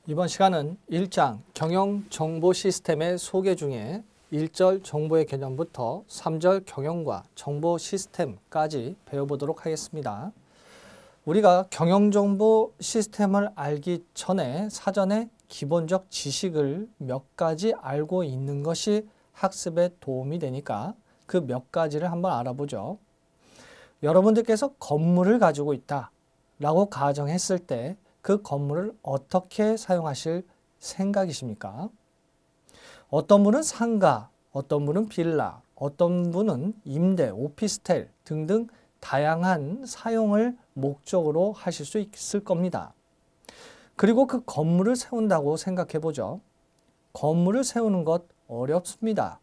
이번 시간은 1장 경영정보시스템의 소개 중에 1절 정보의 개념부터 3절 경영과 정보 시스템까지 배워보도록 하겠습니다. 우리가 경영정보 시스템을 알기 전에 사전에 기본적 지식을 몇 가지 알고 있는 것이 학습에 도움이 되니까 그 몇 가지를 한번 알아보죠. 여러분들께서 건물을 가지고 있다 라고 가정했을 때 그 건물을 어떻게 사용하실 생각이십니까? 어떤 분은 상가, 어떤 분은 빌라, 어떤 분은 임대, 오피스텔 등등 다양한 사용을 목적으로 하실 수 있을 겁니다. 그리고 그 건물을 세운다고 생각해 보죠. 건물을 세우는 것 어렵습니다.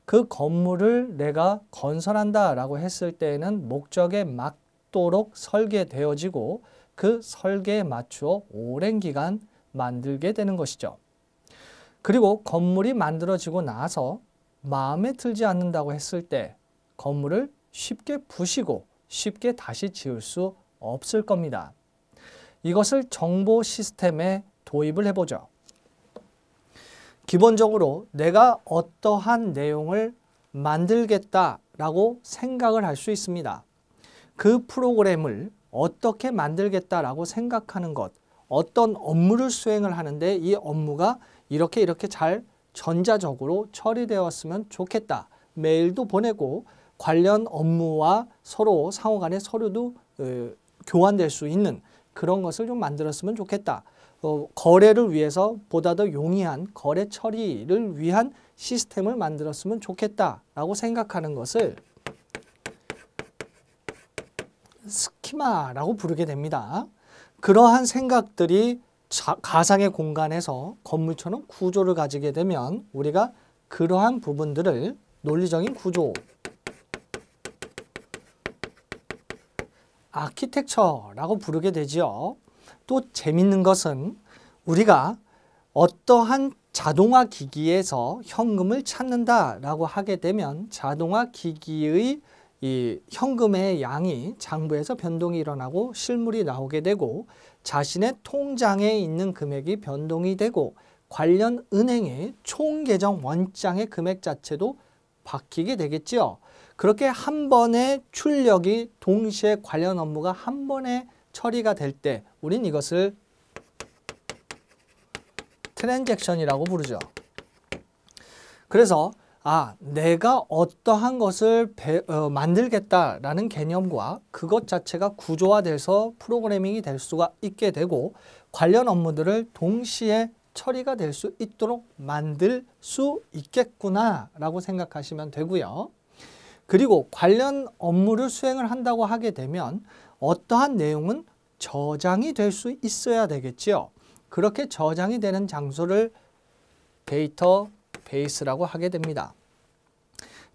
그 건물을 내가 건설한다 라고 했을 때에는 목적에 맞도록 설계되어지고 그 설계에 맞추어 오랜 기간 만들게 되는 것이죠. 그리고 건물이 만들어지고 나서 마음에 들지 않는다고 했을 때 건물을 쉽게 부시고 쉽게 다시 지을 수 없을 겁니다. 이것을 정보 시스템에 도입을 해보죠. 기본적으로 내가 어떠한 내용을 만들겠다라고 생각을 할 수 있습니다. 그 프로그램을 어떻게 만들겠다라고 생각하는 것, 어떤 업무를 수행을 하는데 이 업무가 이렇게 잘 전자적으로 처리되었으면 좋겠다. 메일도 보내고 관련 업무와 서로 상호간의 서류도 교환될 수 있는 그런 것을 좀 만들었으면 좋겠다. 거래를 위해서 보다 더 용이한 거래 처리를 위한 시스템을 만들었으면 좋겠다라고 생각하는 것을 스키마라고 부르게 됩니다. 그러한 생각들이 가상의 공간에서 건물처럼 구조를 가지게 되면 우리가 그러한 부분들을 논리적인 구조, 아키텍처라고 부르게 되지요. 또 재밌는 것은 우리가 어떠한 자동화 기기에서 현금을 찾는다라고 하게 되면 자동화 기기의 이 현금의 양이 장부에서 변동이 일어나고 실물이 나오게 되고 자신의 통장에 있는 금액이 변동이 되고 관련 은행의 총 계정 원장의 금액 자체도 바뀌게 되겠지요. 그렇게 한 번의 출력이 동시에 관련 업무가 한 번에 처리가 될 때 우린 이것을 트랜잭션이라고 부르죠. 그래서 내가 어떠한 것을 만들겠다라는 개념과 그것 자체가 구조화돼서 프로그래밍이 될 수가 있게 되고 관련 업무들을 동시에 처리가 될 수 있도록 만들 수 있겠구나라고 생각하시면 되고요. 그리고 관련 업무를 수행을 한다고 하게 되면 어떠한 내용은 저장이 될 수 있어야 되겠지요. 그렇게 저장이 되는 장소를 데이터베이스라고 하게 됩니다.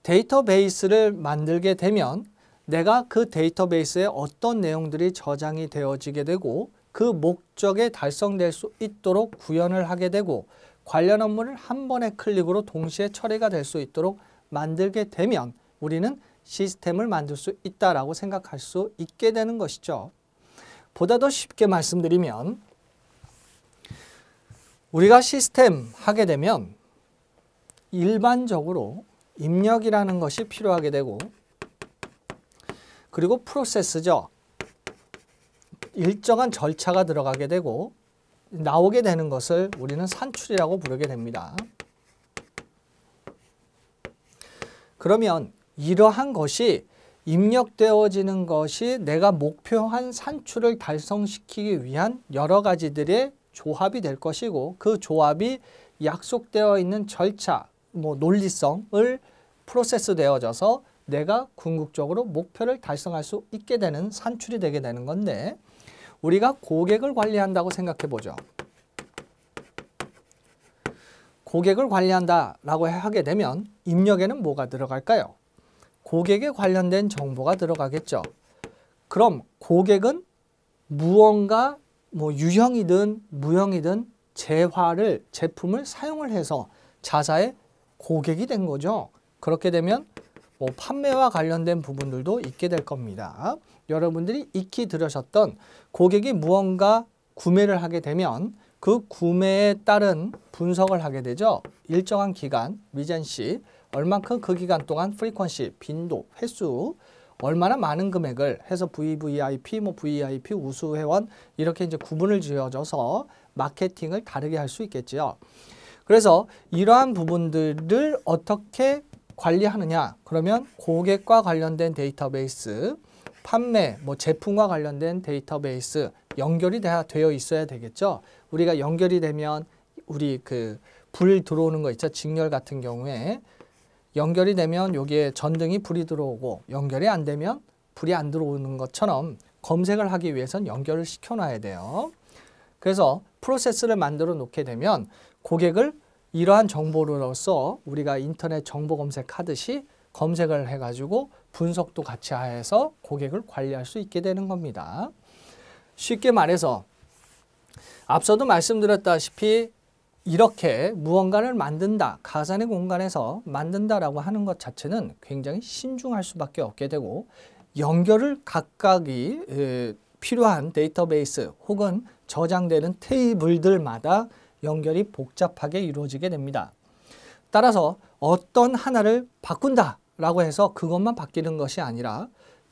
데이터베이스를 만들게 되면 내가 그 데이터베이스에 어떤 내용들이 저장이 되어지게 되고 그 목적에 달성될 수 있도록 구현을 하게 되고 관련 업무를 한 번의 클릭으로 동시에 처리가 될 수 있도록 만들게 되면 우리는 시스템을 만들 수 있다라고 생각할 수 있게 되는 것이죠. 보다 더 쉽게 말씀드리면 우리가 시스템 하게 되면 일반적으로 입력이라는 것이 필요하게 되고 그리고 프로세스죠. 일정한 절차가 들어가게 되고 나오게 되는 것을 우리는 산출이라고 부르게 됩니다. 그러면 이러한 것이 입력되어지는 것이 내가 목표한 산출을 달성시키기 위한 여러 가지들의 조합이 될 것이고 그 조합이 약속되어 있는 절차, 논리성을 프로세스 되어져서 내가 궁극적으로 목표를 달성할 수 있게 되는 산출이 되게 되는 건데 우리가 고객을 관리한다고 생각해 보죠. 고객을 관리한다라고 하게 되면 입력에는 뭐가 들어갈까요? 고객에 관련된 정보가 들어가겠죠. 그럼 고객은 무언가 유형이든 무형이든 제품을 사용을 해서 자사의 고객이 된 거죠. 그렇게 되면 판매와 관련된 부분들도 있게 될 겁니다. 여러분들이 익히 들으셨던 고객이 무언가 구매를 하게 되면 그 구매에 따른 분석을 하게 되죠. 일정한 기간, 리젠시, 얼만큼 그 기간 동안 프리퀀시, 빈도, 횟수, 얼마나 많은 금액을 해서 VVIP, VIP, 우수 회원 이렇게 이제 구분을 지어줘서 마케팅을 다르게 할 수 있겠죠. 그래서 이러한 부분들을 어떻게 관리하느냐? 그러면 고객과 관련된 데이터베이스, 판매, 제품과 관련된 데이터베이스 연결이 되어 있어야 되겠죠. 우리가 연결이 되면 우리 불 들어오는 거 있죠. 직렬 같은 경우에 연결이 되면 여기에 전등이 불이 들어오고 연결이 안 되면 불이 안 들어오는 것처럼 검색을 하기 위해선 연결을 시켜놔야 돼요. 그래서 프로세스를 만들어 놓게 되면 고객을 이러한 정보로서 우리가 인터넷 정보 검색하듯이 검색을 해가지고 분석도 같이 해서 고객을 관리할 수 있게 되는 겁니다. 쉽게 말해서 앞서도 말씀드렸다시피 이렇게 무언가를 만든다, 가상의 공간에서 만든다라고 하는 것 자체는 굉장히 신중할 수밖에 없게 되고 연결을 각각이 필요한 데이터베이스 혹은 저장되는 테이블들마다 연결이 복잡하게 이루어지게 됩니다. 따라서 어떤 하나를 바꾼다라고 해서 그것만 바뀌는 것이 아니라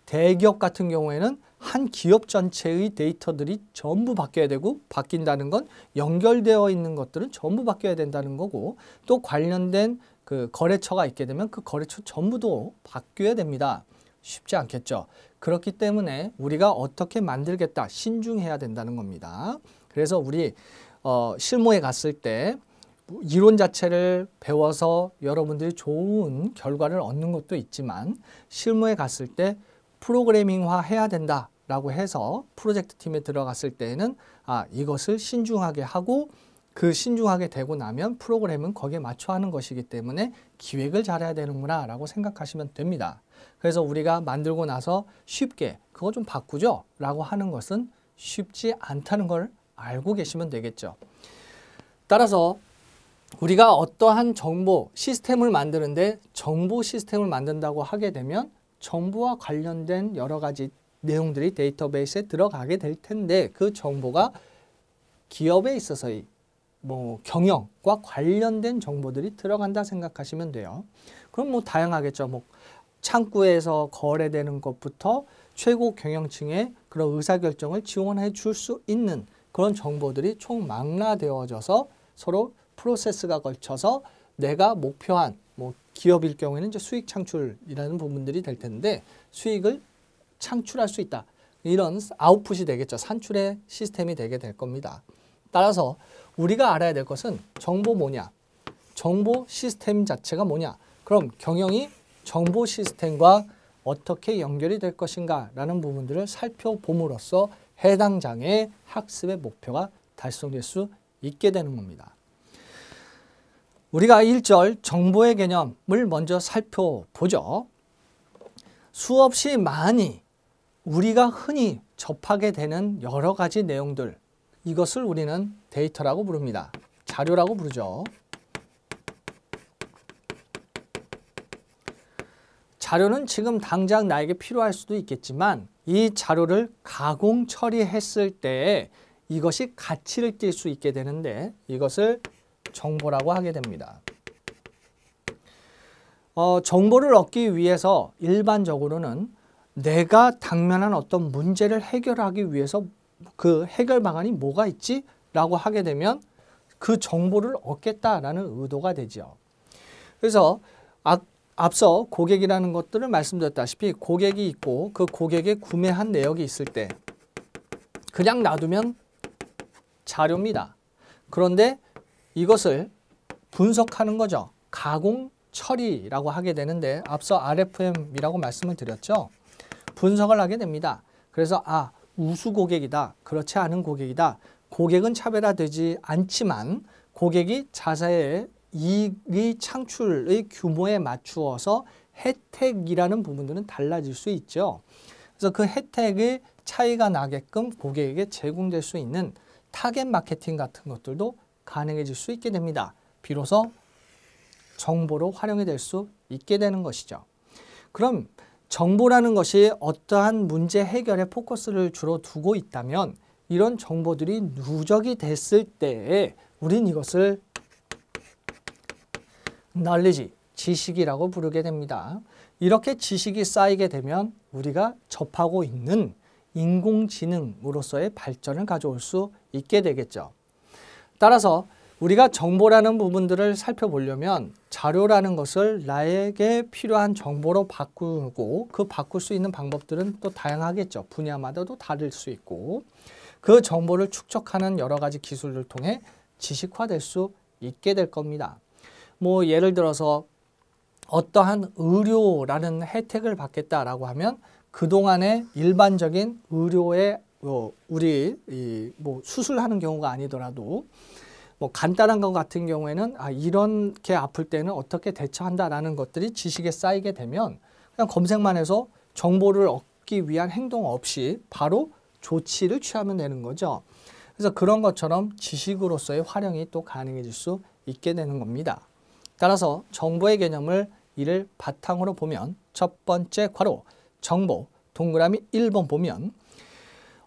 대기업 같은 경우에는 한 기업 전체의 데이터들이 전부 바뀌어야 되고 바뀐다는 건 연결되어 있는 것들은 전부 바뀌어야 된다는 거고 또 관련된 그 거래처가 있게 되면 그 거래처 전부도 바뀌어야 됩니다. 쉽지 않겠죠. 그렇기 때문에 우리가 어떻게 만들겠다 신중해야 된다는 겁니다. 그래서 우리 실무에 갔을 때 이론 자체를 배워서 여러분들이 좋은 결과를 얻는 것도 있지만 실무에 갔을 때 프로그래밍화 해야 된다라고 해서 프로젝트 팀에 들어갔을 때에는 이것을 신중하게 하고 그 신중하게 되고 나면 프로그램은 거기에 맞춰 하는 것이기 때문에 기획을 잘해야 되는구나 라고 생각하시면 됩니다. 그래서 우리가 만들고 나서 쉽게 그거 좀 바꾸죠 라고 하는 것은 쉽지 않다는 걸 알고 계시면 되겠죠. 따라서 우리가 어떠한 정보 시스템을 만드는데 정보 시스템을 만든다고 하게 되면 정보와 관련된 여러 가지 내용들이 데이터베이스에 들어가게 될 텐데 그 정보가 기업에 있어서의 경영과 관련된 정보들이 들어간다 생각하시면 돼요. 그럼 다양하겠죠. 창구에서 거래되는 것부터 최고 경영층의 그런 의사결정을 지원해 줄 수 있는 그런 정보들이 총망라되어져서 서로 프로세스가 걸쳐서 내가 목표한 기업일 경우에는 이제 수익 창출이라는 부분들이 될 텐데 수익을 창출할 수 있다. 이런 아웃풋이 되겠죠. 산출의 시스템이 되게 될 겁니다. 따라서 우리가 알아야 될 것은 정보 뭐냐? 정보 시스템 자체가 뭐냐? 그럼 경영이 정보 시스템과 어떻게 연결이 될 것인가 라는 부분들을 살펴봄으로써 해당 장의 학습의 목표가 달성될 수 있게 되는 겁니다. 우리가 1절 정보의 개념을 먼저 살펴보죠. 수없이 많이 우리가 흔히 접하게 되는 여러 가지 내용들 이것을 우리는 데이터라고 부릅니다. 자료라고 부르죠. 자료는 지금 당장 나에게 필요할 수도 있겠지만 이 자료를 가공 처리했을 때 이것이 가치를 띌 수 있게 되는데 이것을 정보라고 하게 됩니다. 정보를 얻기 위해서 일반적으로는 내가 당면한 어떤 문제를 해결하기 위해서 그 해결 방안이 뭐가 있지? 라고 하게 되면 그 정보를 얻겠다라는 의도가 되죠. 그래서 앞서 고객이라는 것들을 말씀드렸다시피 고객이 있고 그 고객의 구매한 내역이 있을 때 그냥 놔두면 자료입니다. 그런데 이것을 분석하는 거죠. 가공 처리라고 하게 되는데 앞서 RFM이라고 말씀을 드렸죠. 분석을 하게 됩니다. 그래서 우수 고객이다. 그렇지 않은 고객이다. 고객은 차별화되지 않지만 고객이 자사의 이익의 창출의 규모에 맞추어서 혜택이라는 부분들은 달라질 수 있죠. 그래서 그 혜택의 차이가 나게끔 고객에게 제공될 수 있는 타겟 마케팅 같은 것들도 가능해질 수 있게 됩니다. 비로소 정보로 활용이 될 수 있게 되는 것이죠. 그럼 정보라는 것이 어떠한 문제 해결에 포커스를 주로 두고 있다면 이런 정보들이 누적이 됐을 때 우린 이것을 knowledge, 지식이라고 부르게 됩니다. 이렇게 지식이 쌓이게 되면 우리가 접하고 있는 인공지능으로서의 발전을 가져올 수 있게 되겠죠. 따라서 우리가 정보라는 부분들을 살펴보려면 자료라는 것을 나에게 필요한 정보로 바꾸고 그 바꿀 수 있는 방법들은 또 다양하겠죠. 분야마다도 다를 수 있고 그 정보를 축적하는 여러 가지 기술을 통해 지식화될 수 있게 될 겁니다. 뭐 예를 들어서 어떠한 의료라는 혜택을 받겠다라고 하면 그동안의 일반적인 의료에 우리 뭐 수술하는 경우가 아니더라도 뭐 간단한 것 같은 경우에는 이렇게 아플 때는 어떻게 대처한다라는 것들이 지식에 쌓이게 되면 그냥 검색만 해서 정보를 얻기 위한 행동 없이 바로 조치를 취하면 되는 거죠. 그래서 그런 것처럼 지식으로서의 활용이 또 가능해질 수 있게 되는 겁니다. 따라서 정보의 개념을 이를 바탕으로 보면 첫 번째 괄호 정보 동그라미 1번 보면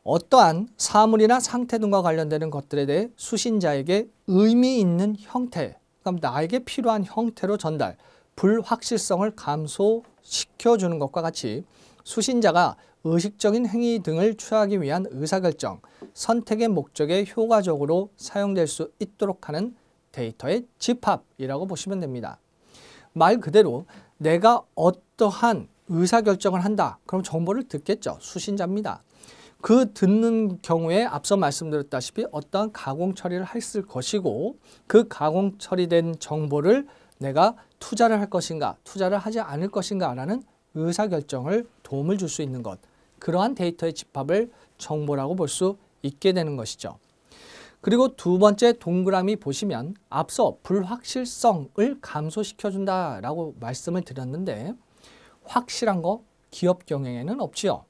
어떠한 사물이나 상태 등과 관련되는 것들에 대해 수신자에게 의미 있는 형태, 그럼 나에게 필요한 형태로 전달, 불확실성을 감소시켜주는 것과 같이 수신자가 의식적인 행위 등을 취하기 위한 의사결정, 선택의 목적에 효과적으로 사용될 수 있도록 하는 데이터의 집합이라고 보시면 됩니다. 말 그대로 내가 어떠한 의사결정을 한다. 그럼 정보를 듣겠죠. 수신자입니다. 그 듣는 경우에 앞서 말씀드렸다시피 어떠한 가공 처리를 했을 것이고 그 가공 처리된 정보를 내가 투자를 할 것인가 투자를 하지 않을 것인가 라는 의사결정을 도움을 줄 수 있는 것, 그러한 데이터의 집합을 정보라고 볼 수 있게 되는 것이죠. 그리고 두 번째 동그라미 보시면 앞서 불확실성을 감소시켜준다라고 말씀을 드렸는데 확실한 거 기업 경영에는 없지요.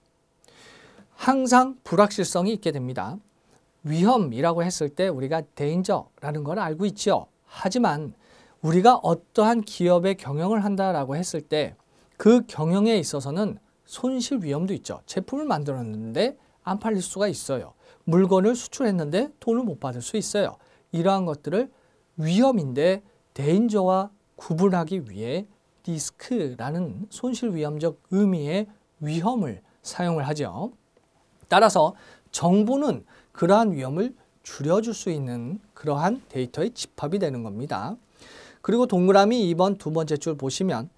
항상 불확실성이 있게 됩니다. 위험이라고 했을 때 우리가 danger라는 걸 알고 있죠. 하지만 우리가 어떠한 기업의 경영을 한다라고 했을 때 그 경영에 있어서는 손실 위험도 있죠. 제품을 만들었는데 안 팔릴 수가 있어요. 물건을 수출했는데 돈을 못 받을 수 있어요. 이러한 것들을 위험인데 danger와 구분하기 위해 리스크라는 손실 위험적 의미의 위험을 사용을 하죠. 따라서 정보는 그러한 위험을 줄여줄 수 있는 그러한 데이터의 집합이 되는 겁니다. 그리고 동그라미 2번 두 번째 줄 보시면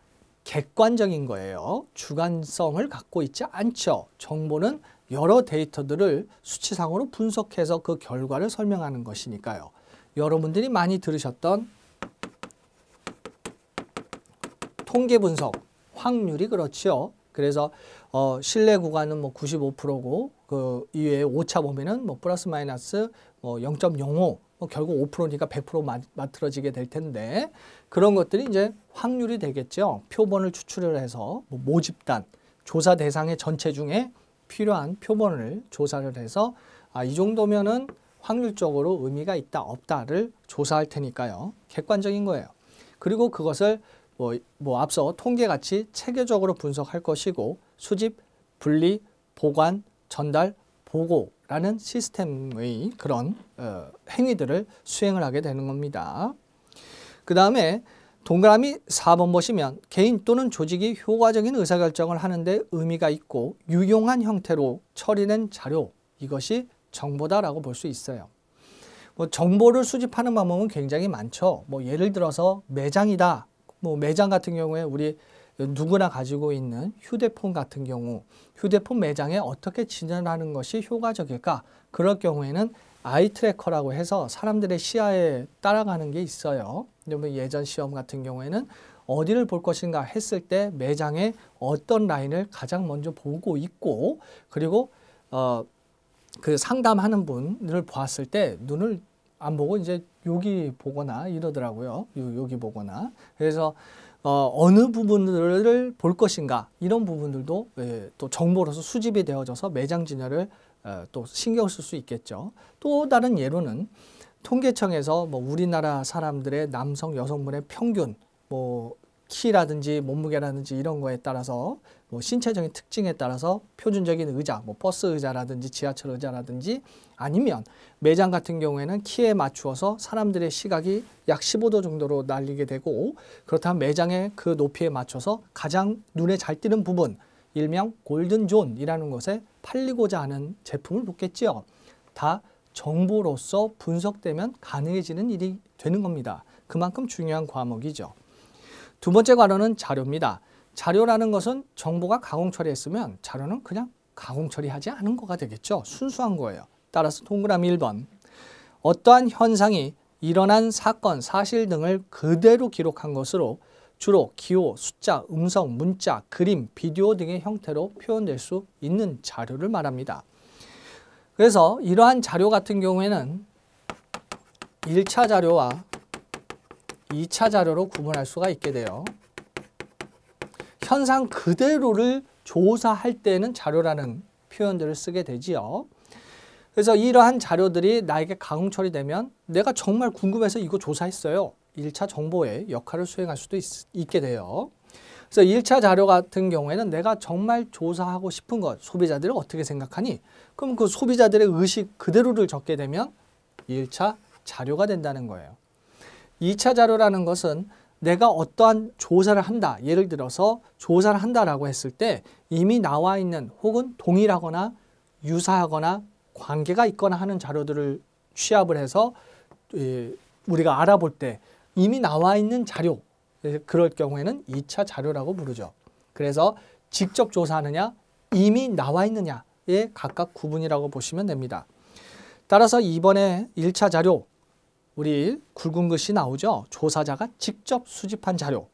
객관적인 거예요. 주관성을 갖고 있지 않죠. 정보는 여러 데이터들을 수치상으로 분석해서 그 결과를 설명하는 것이니까요. 여러분들이 많이 들으셨던 통계 분석, 확률이 그렇죠. 그래서 신뢰 구간은 뭐 95%고 그 이외에 오차 범위는 뭐 플러스 마이너스 뭐 0.05, 뭐 결국 5%니까 100% 맞들어지게 될 텐데 그런 것들이 이제 확률이 되겠죠. 표본을 추출을 해서 뭐 모집단, 조사 대상의 전체 중에 필요한 표본을 조사를 해서 이 정도면은 확률적으로 의미가 있다 없다를 조사할 테니까요. 객관적인 거예요. 그리고 그것을 뭐 앞서 통계같이 체계적으로 분석할 것이고 수집, 분리, 보관, 전달, 보고라는 시스템의 그런 행위들을 수행을 하게 되는 겁니다. 그 다음에 동그라미 4번 보시면 개인 또는 조직이 효과적인 의사결정을 하는데 의미가 있고 유용한 형태로 처리된 자료, 이것이 정보다라고 볼 수 있어요. 뭐 정보를 수집하는 방법은 굉장히 많죠. 뭐 예를 들어서 매장이다. 뭐 매장 같은 경우에 우리 누구나 가지고 있는 휴대폰 같은 경우 휴대폰 매장에 어떻게 진열하는 것이 효과적일까? 그럴 경우에는 아이 트래커라고 해서 사람들의 시야에 따라가는 게 있어요. 뭐 예전 시험 같은 경우에는 어디를 볼 것인가 했을 때 매장에 어떤 라인을 가장 먼저 보고 있고 그리고 그 상담하는 분을 보았을 때 눈을 안 보고 이제 여기 보거나 이러더라고요. 여기 보거나. 그래서 어느 부분들을 볼 것인가 이런 부분들도 또 정보로서 수집이 되어져서 매장 진열을 또 신경 쓸 수 있겠죠. 또 다른 예로는 통계청에서 뭐 우리나라 사람들의 남성 여성분의 평균 뭐 키라든지 몸무게라든지 이런 거에 따라서 뭐 신체적인 특징에 따라서 표준적인 의자, 뭐 버스 의자라든지 지하철 의자라든지 아니면 매장 같은 경우에는 키에 맞추어서 사람들의 시각이 약 15도 정도로 날리게 되고 그렇다면 매장의 그 높이에 맞춰서 가장 눈에 잘 띄는 부분 일명 골든존이라는 곳에 팔리고자 하는 제품을 놓겠지요. 다 정보로서 분석되면 가능해지는 일이 되는 겁니다. 그만큼 중요한 과목이죠. 두 번째 과로는 자료입니다. 자료라는 것은 정보가 가공 처리했으면 자료는 그냥 가공 처리하지 않은 거가 되겠죠. 순수한 거예요. 따라서 동그라미 1번. 어떠한 현상이 일어난 사건, 사실 등을 그대로 기록한 것으로 주로 기호, 숫자, 음성, 문자, 그림, 비디오 등의 형태로 표현될 수 있는 자료를 말합니다. 그래서 이러한 자료 같은 경우에는 1차 자료와 2차 자료로 구분할 수가 있게 돼요. 현상 그대로를 조사할 때는 자료라는 표현들을 쓰게 되지요. 그래서 이러한 자료들이 나에게 가공 처리되면 내가 정말 궁금해서 이거 조사했어요. 1차 정보의 역할을 수행할 수도 있게 돼요. 그래서 1차 자료 같은 경우에는 내가 정말 조사하고 싶은 것, 소비자들을 어떻게 생각하니? 그럼 그 소비자들의 의식 그대로를 적게 되면 1차 자료가 된다는 거예요. 2차 자료라는 것은 내가 어떠한 조사를 한다. 예를 들어서 조사를 한다라고 했을 때 이미 나와 있는 혹은 동일하거나 유사하거나 관계가 있거나 하는 자료들을 취합을 해서 우리가 알아볼 때 이미 나와 있는 자료, 그럴 경우에는 2차 자료라고 부르죠. 그래서 직접 조사하느냐, 이미 나와 있느냐의 각각 구분이라고 보시면 됩니다. 따라서 이번에 1차 자료, 우리 굵은 글씨 나오죠. 조사자가 직접 수집한 자료,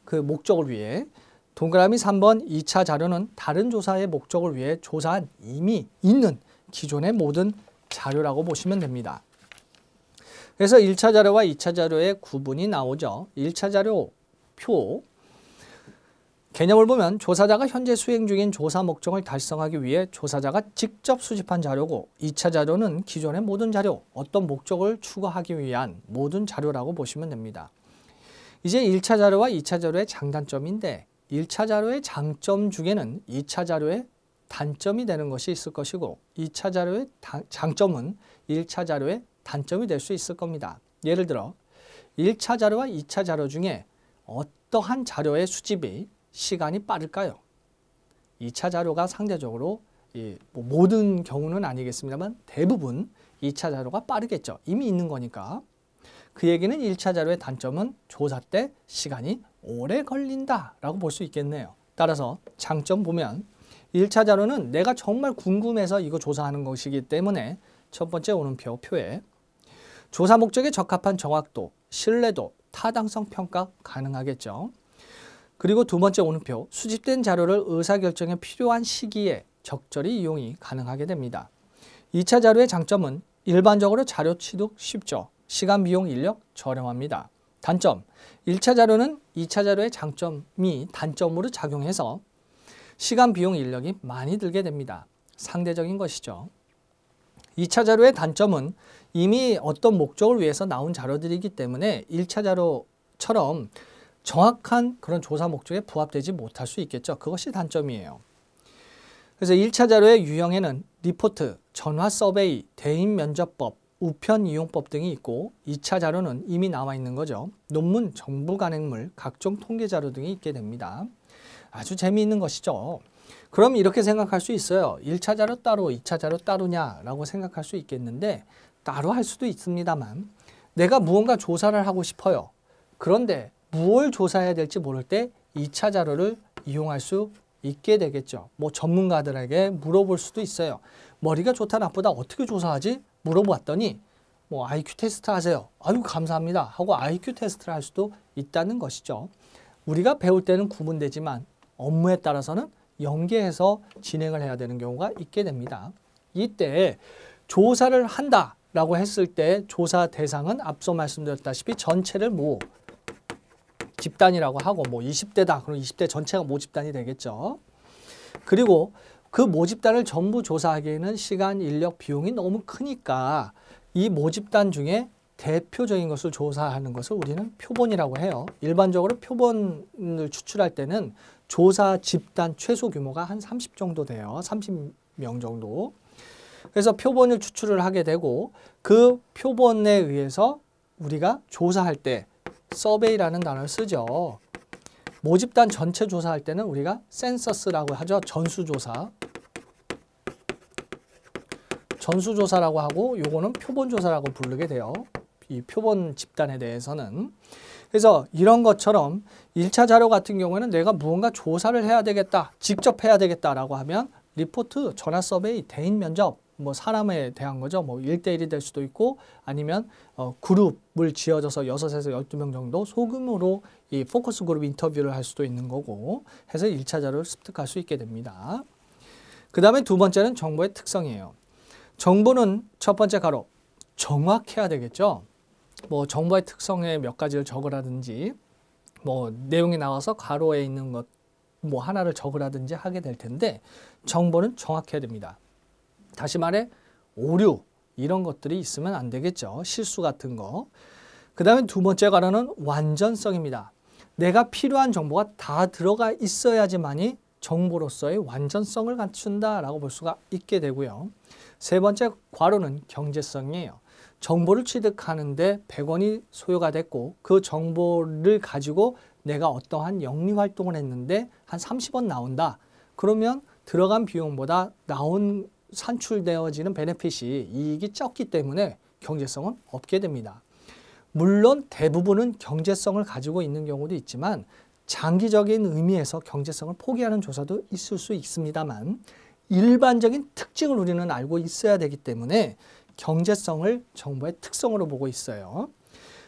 그 목적을 위해. 동그라미 3번 2차 자료는 다른 조사의 목적을 위해 조사한 이미 있는 기존의 모든 자료라고 보시면 됩니다. 그래서 1차 자료와 2차 자료의 구분이 나오죠. 1차 자료 표 개념을 보면 조사자가 현재 수행 중인 조사 목적을 달성하기 위해 조사자가 직접 수집한 자료고 2차 자료는 기존의 모든 자료, 어떤 목적을 추구하기 위한 모든 자료라고 보시면 됩니다. 이제 1차 자료와 2차 자료의 장단점인데 1차 자료의 장점 중에는 2차 자료의 단점이 되는 것이 있을 것이고 2차 자료의 장점은 1차 자료의 단점이 될 수 있을 겁니다. 예를 들어 1차 자료와 2차 자료 중에 어떠한 자료의 수집이 시간이 빠를까요? 2차 자료가 상대적으로 모든 경우는 아니겠습니다만 대부분 2차 자료가 빠르겠죠. 이미 있는 거니까. 그 얘기는 1차 자료의 단점은 조사 때 시간이 오래 걸린다라고 볼 수 있겠네요. 따라서 장점 보면 1차 자료는 내가 정말 궁금해서 이거 조사하는 것이기 때문에 첫 번째 오른표 표에 조사 목적에 적합한 정확도, 신뢰도, 타당성 평가 가능하겠죠. 그리고 두 번째 오른표, 수집된 자료를 의사결정에 필요한 시기에 적절히 이용이 가능하게 됩니다. 2차 자료의 장점은 일반적으로 자료 취득 쉽죠. 시간, 비용, 인력 저렴합니다. 단점, 1차 자료는 2차 자료의 장점이 단점으로 작용해서 시간, 비용, 인력이 많이 들게 됩니다. 상대적인 것이죠. 2차 자료의 단점은 이미 어떤 목적을 위해서 나온 자료들이기 때문에 1차 자료처럼 정확한 그런 조사 목적에 부합되지 못할 수 있겠죠. 그것이 단점이에요. 그래서 1차 자료의 유형에는 리포트, 전화 서베이, 대인 면접법, 우편 이용법 등이 있고 2차 자료는 이미 나와 있는 거죠. 논문, 정부 간행물, 각종 통계 자료 등이 있게 됩니다. 아주 재미있는 것이죠. 그럼 이렇게 생각할 수 있어요. 1차 자료 따로 2차 자료 따로냐라고 생각할 수 있겠는데 따로 할 수도 있습니다만 내가 무언가 조사를 하고 싶어요. 그런데 무엇을 조사해야 될지 모를 때 2차 자료를 이용할 수 있게 되겠죠. 뭐 전문가들에게 물어볼 수도 있어요. 머리가 좋다 나쁘다 어떻게 조사하지? 물어봤더니 뭐 IQ 테스트 하세요. 아유 감사합니다 하고 IQ 테스트를 할 수도 있다는 것이죠. 우리가 배울 때는 구분되지만 업무에 따라서는 연계해서 진행을 해야 되는 경우가 있게 됩니다. 이때 조사를 한다라고 했을 때 조사 대상은 앞서 말씀드렸다시피 전체를 집단이라고 하고 20대다. 그럼 20대 전체가 모집단이 되겠죠. 그리고 그 모집단을 전부 조사하기에는 시간, 인력, 비용이 너무 크니까 이 모집단 중에 대표적인 것을 조사하는 것을 우리는 표본이라고 해요. 일반적으로 표본을 추출할 때는 조사 집단 최소 규모가 한 30 정도 돼요. 30명 정도. 그래서 표본을 추출을 하게 되고 그 표본에 의해서 우리가 조사할 때 서베이라는 단어를 쓰죠. 모집단 전체 조사할 때는 우리가 센서스라고 하죠. 전수조사. 전수조사라고 하고 요거는 표본조사라고 부르게 돼요. 이 표본 집단에 대해서는. 그래서 이런 것처럼 1차 자료 같은 경우에는 내가 무언가 조사를 해야 되겠다, 직접 해야 되겠다라고 하면 리포트, 전화 서베이, 대인 면접, 뭐 사람에 대한 거죠. 뭐 1대1이 될 수도 있고 아니면 그룹을 지어져서 6에서 12명 정도 소규모로 이 포커스 그룹 인터뷰를 할 수도 있는 거고 해서 1차 자료를 습득할 수 있게 됩니다. 그 다음에 두 번째는 정보의 특성이에요. 정보는 첫 번째 가로 정확해야 되겠죠. 뭐 정보의 특성에 몇 가지를 적으라든지 뭐 내용이 나와서 가로에 있는 것 뭐 하나를 적으라든지 하게 될 텐데 정보는 정확해야 됩니다. 다시 말해 오류 이런 것들이 있으면 안 되겠죠. 실수 같은 거. 그 다음에 두 번째 가로는 완전성입니다. 내가 필요한 정보가 다 들어가 있어야지만이 정보로서의 완전성을 갖춘다라고 볼 수가 있게 되고요. 세 번째 괄호는 경제성이에요. 정보를 취득하는데 100원이 소요가 됐고 그 정보를 가지고 내가 어떠한 영리활동을 했는데 한 30원 나온다. 그러면 들어간 비용보다 산출되어지는 베네핏이 이익이 적기 때문에 경제성은 없게 됩니다. 물론 대부분은 경제성을 가지고 있는 경우도 있지만 장기적인 의미에서 경제성을 포기하는 조사도 있을 수 있습니다만 일반적인 특징을 우리는 알고 있어야 되기 때문에 경제성을 정보의 특성으로 보고 있어요.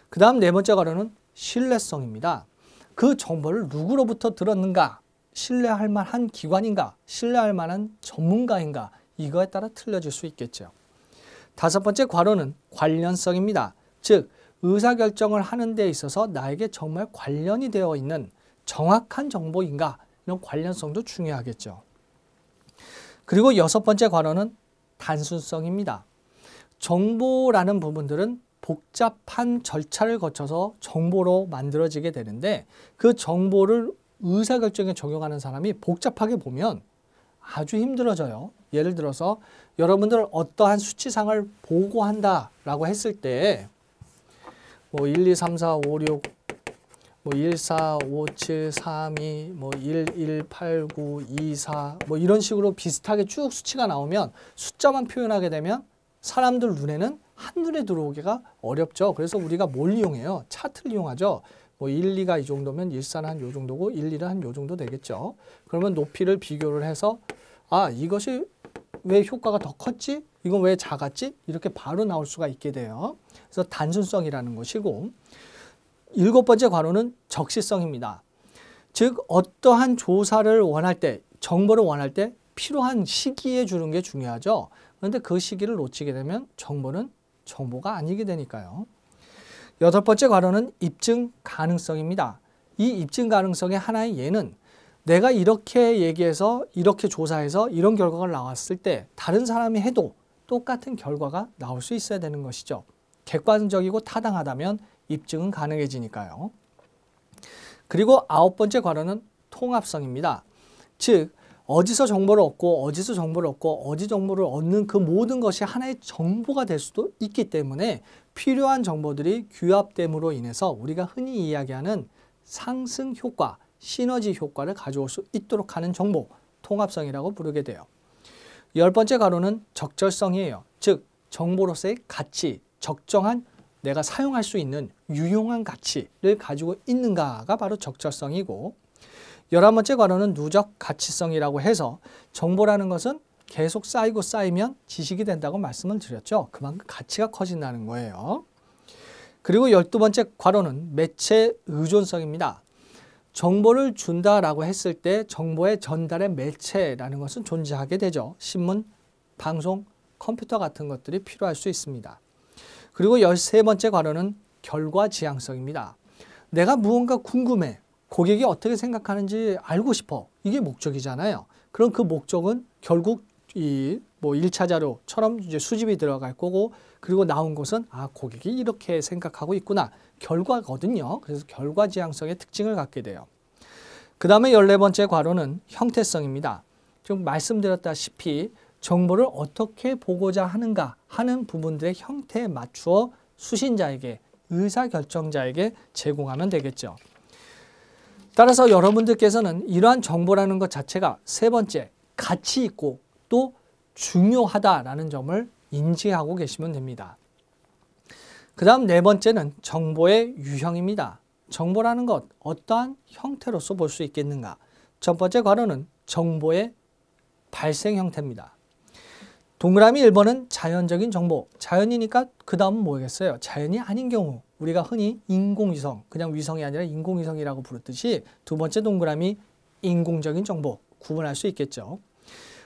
그 다음 네 번째 가로는 신뢰성입니다. 그 정보를 누구로부터 들었는가? 신뢰할 만한 기관인가? 신뢰할 만한 전문가인가? 이거에 따라 틀려질 수 있겠죠. 다섯 번째 괄호는 관련성입니다. 즉 의사결정을 하는 데 있어서 나에게 정말 관련이 되어 있는 정확한 정보인가? 이런 관련성도 중요하겠죠. 그리고 여섯 번째 괄호는 단순성입니다. 정보라는 부분들은 복잡한 절차를 거쳐서 정보로 만들어지게 되는데 그 정보를 의사결정에 적용하는 사람이 복잡하게 보면 아주 힘들어져요. 예를 들어서 여러분들 어떠한 수치상을 보고한다라고 했을 때 뭐 1, 2, 3, 4, 5, 6, 뭐 1, 4, 5, 7, 3, 2, 뭐 1, 1, 8, 9, 2, 4 뭐 이런 식으로 비슷하게 쭉 수치가 나오면 숫자만 표현하게 되면 사람들 눈에는 한눈에 들어오기가 어렵죠. 그래서 우리가 뭘 이용해요? 차트를 이용하죠. 뭐 1, 2가 이 정도면 1, 4는 한 요 정도고 1, 2는 한 요 정도 되겠죠. 그러면 높이를 비교를 해서 아 이것이 왜 효과가 더 컸지? 이건 왜 작았지? 이렇게 바로 나올 수가 있게 돼요. 그래서 단순성이라는 것이고 일곱 번째 괄호는 적시성입니다. 즉 어떠한 조사를 원할 때 정보를 원할 때 필요한 시기에 주는 게 중요하죠. 그런데 그 시기를 놓치게 되면 정보는 정보가 아니게 되니까요. 여덟 번째 괄호는 입증 가능성입니다. 이 입증 가능성의 하나의 예는 내가 이렇게 얘기해서 이렇게 조사해서 이런 결과가 나왔을 때 다른 사람이 해도 똑같은 결과가 나올 수 있어야 되는 것이죠. 객관적이고 타당하다면 입증은 가능해지니까요. 그리고 아홉 번째 괄호는 통합성입니다. 즉 어디서 정보를 얻고 어디서 정보를 얻고 어디 정보를 얻는 그 모든 것이 하나의 정보가 될 수도 있기 때문에 필요한 정보들이 규합됨으로 인해서 우리가 흔히 이야기하는 상승 효과, 시너지 효과를 가져올 수 있도록 하는 정보, 통합성이라고 부르게 돼요. 열 번째 괄호는 적절성이에요. 즉 정보로서의 가치, 적정한 내가 사용할 수 있는 유용한 가치를 가지고 있는가가 바로 적절성이고 11번째 괄호는 누적 가치성이라고 해서 정보라는 것은 계속 쌓이고 쌓이면 지식이 된다고 말씀을 드렸죠. 그만큼 가치가 커진다는 거예요. 그리고 12번째 괄호는 매체 의존성입니다. 정보를 준다라고 했을 때 정보의 전달의 매체라는 것은 존재하게 되죠. 신문, 방송, 컴퓨터 같은 것들이 필요할 수 있습니다. 그리고 13번째 괄호는 결과지향성입니다. 내가 무언가 궁금해. 고객이 어떻게 생각하는지 알고 싶어. 이게 목적이잖아요. 그럼 그 목적은 결국 이 뭐 1차 자료처럼 이제 수집이 들어갈 거고, 그리고 나온 것은 고객이 이렇게 생각하고 있구나. 결과거든요. 그래서 결과 지향성의 특징을 갖게 돼요. 그 다음에 14번째 괄호는 형태성입니다. 좀 말씀드렸다시피 정보를 어떻게 보고자 하는가 하는 부분들의 형태에 맞추어 수신자에게, 의사결정자에게 제공하면 되겠죠. 따라서 여러분들께서는 이러한 정보라는 것 자체가 세 번째, 가치 있고 또 중요하다라는 점을 인지하고 계시면 됩니다. 그 다음 네 번째는 정보의 유형입니다. 정보라는 것 어떠한 형태로서 볼 수 있겠는가. 첫 번째 괄호는 정보의 발생 형태입니다. 동그라미 1번은 자연적인 정보. 자연이니까 그 다음은 뭐겠어요? 자연이 아닌 경우 우리가 흔히 인공위성, 그냥 위성이 아니라 인공위성이라고 부르듯이 두 번째 동그라미 인공적인 정보 구분할 수 있겠죠.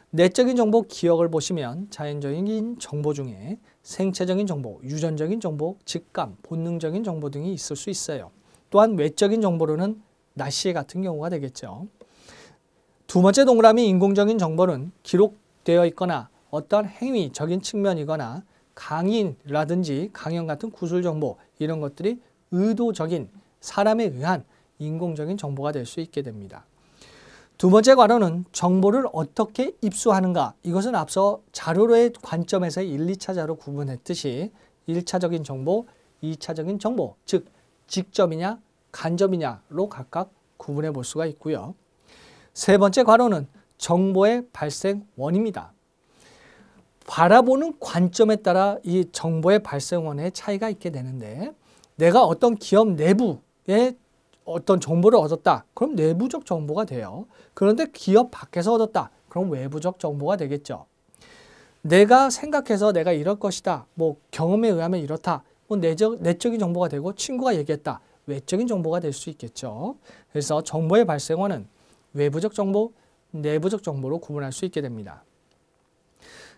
내적인 정보 기억을 보시면 자연적인 정보 중에 생체적인 정보, 유전적인 정보, 직감, 본능적인 정보 등이 있을 수 있어요. 또한 외적인 정보로는 날씨 같은 경우가 되겠죠. 두 번째 동그라미 인공적인 정보는 기록되어 있거나 어떤 행위적인 측면이거나 강의라든지 강연 같은 구술 정보, 이런 것들이 의도적인 사람에 의한 인공적인 정보가 될 수 있게 됩니다. 두 번째 괄호는 정보를 어떻게 입수하는가. 이것은 앞서 자료의 관점에서 1, 2차 자료 구분했듯이 1차적인 정보, 2차적인 정보, 즉 직접이냐 간접이냐로 각각 구분해 볼 수가 있고요. 세 번째 괄호는 정보의 발생 원입니다. 바라보는 관점에 따라 이 정보의 발생원의 차이가 있게 되는데, 내가 어떤 기업 내부에 어떤 정보를 얻었다. 그럼 내부적 정보가 돼요. 그런데 기업 밖에서 얻었다. 그럼 외부적 정보가 되겠죠. 내가 생각해서 내가 이럴 것이다. 뭐 경험에 의하면 이렇다. 뭐 내적인 정보가 되고, 친구가 얘기했다. 외적인 정보가 될 수 있겠죠. 그래서 정보의 발생원은 외부적 정보, 내부적 정보로 구분할 수 있게 됩니다.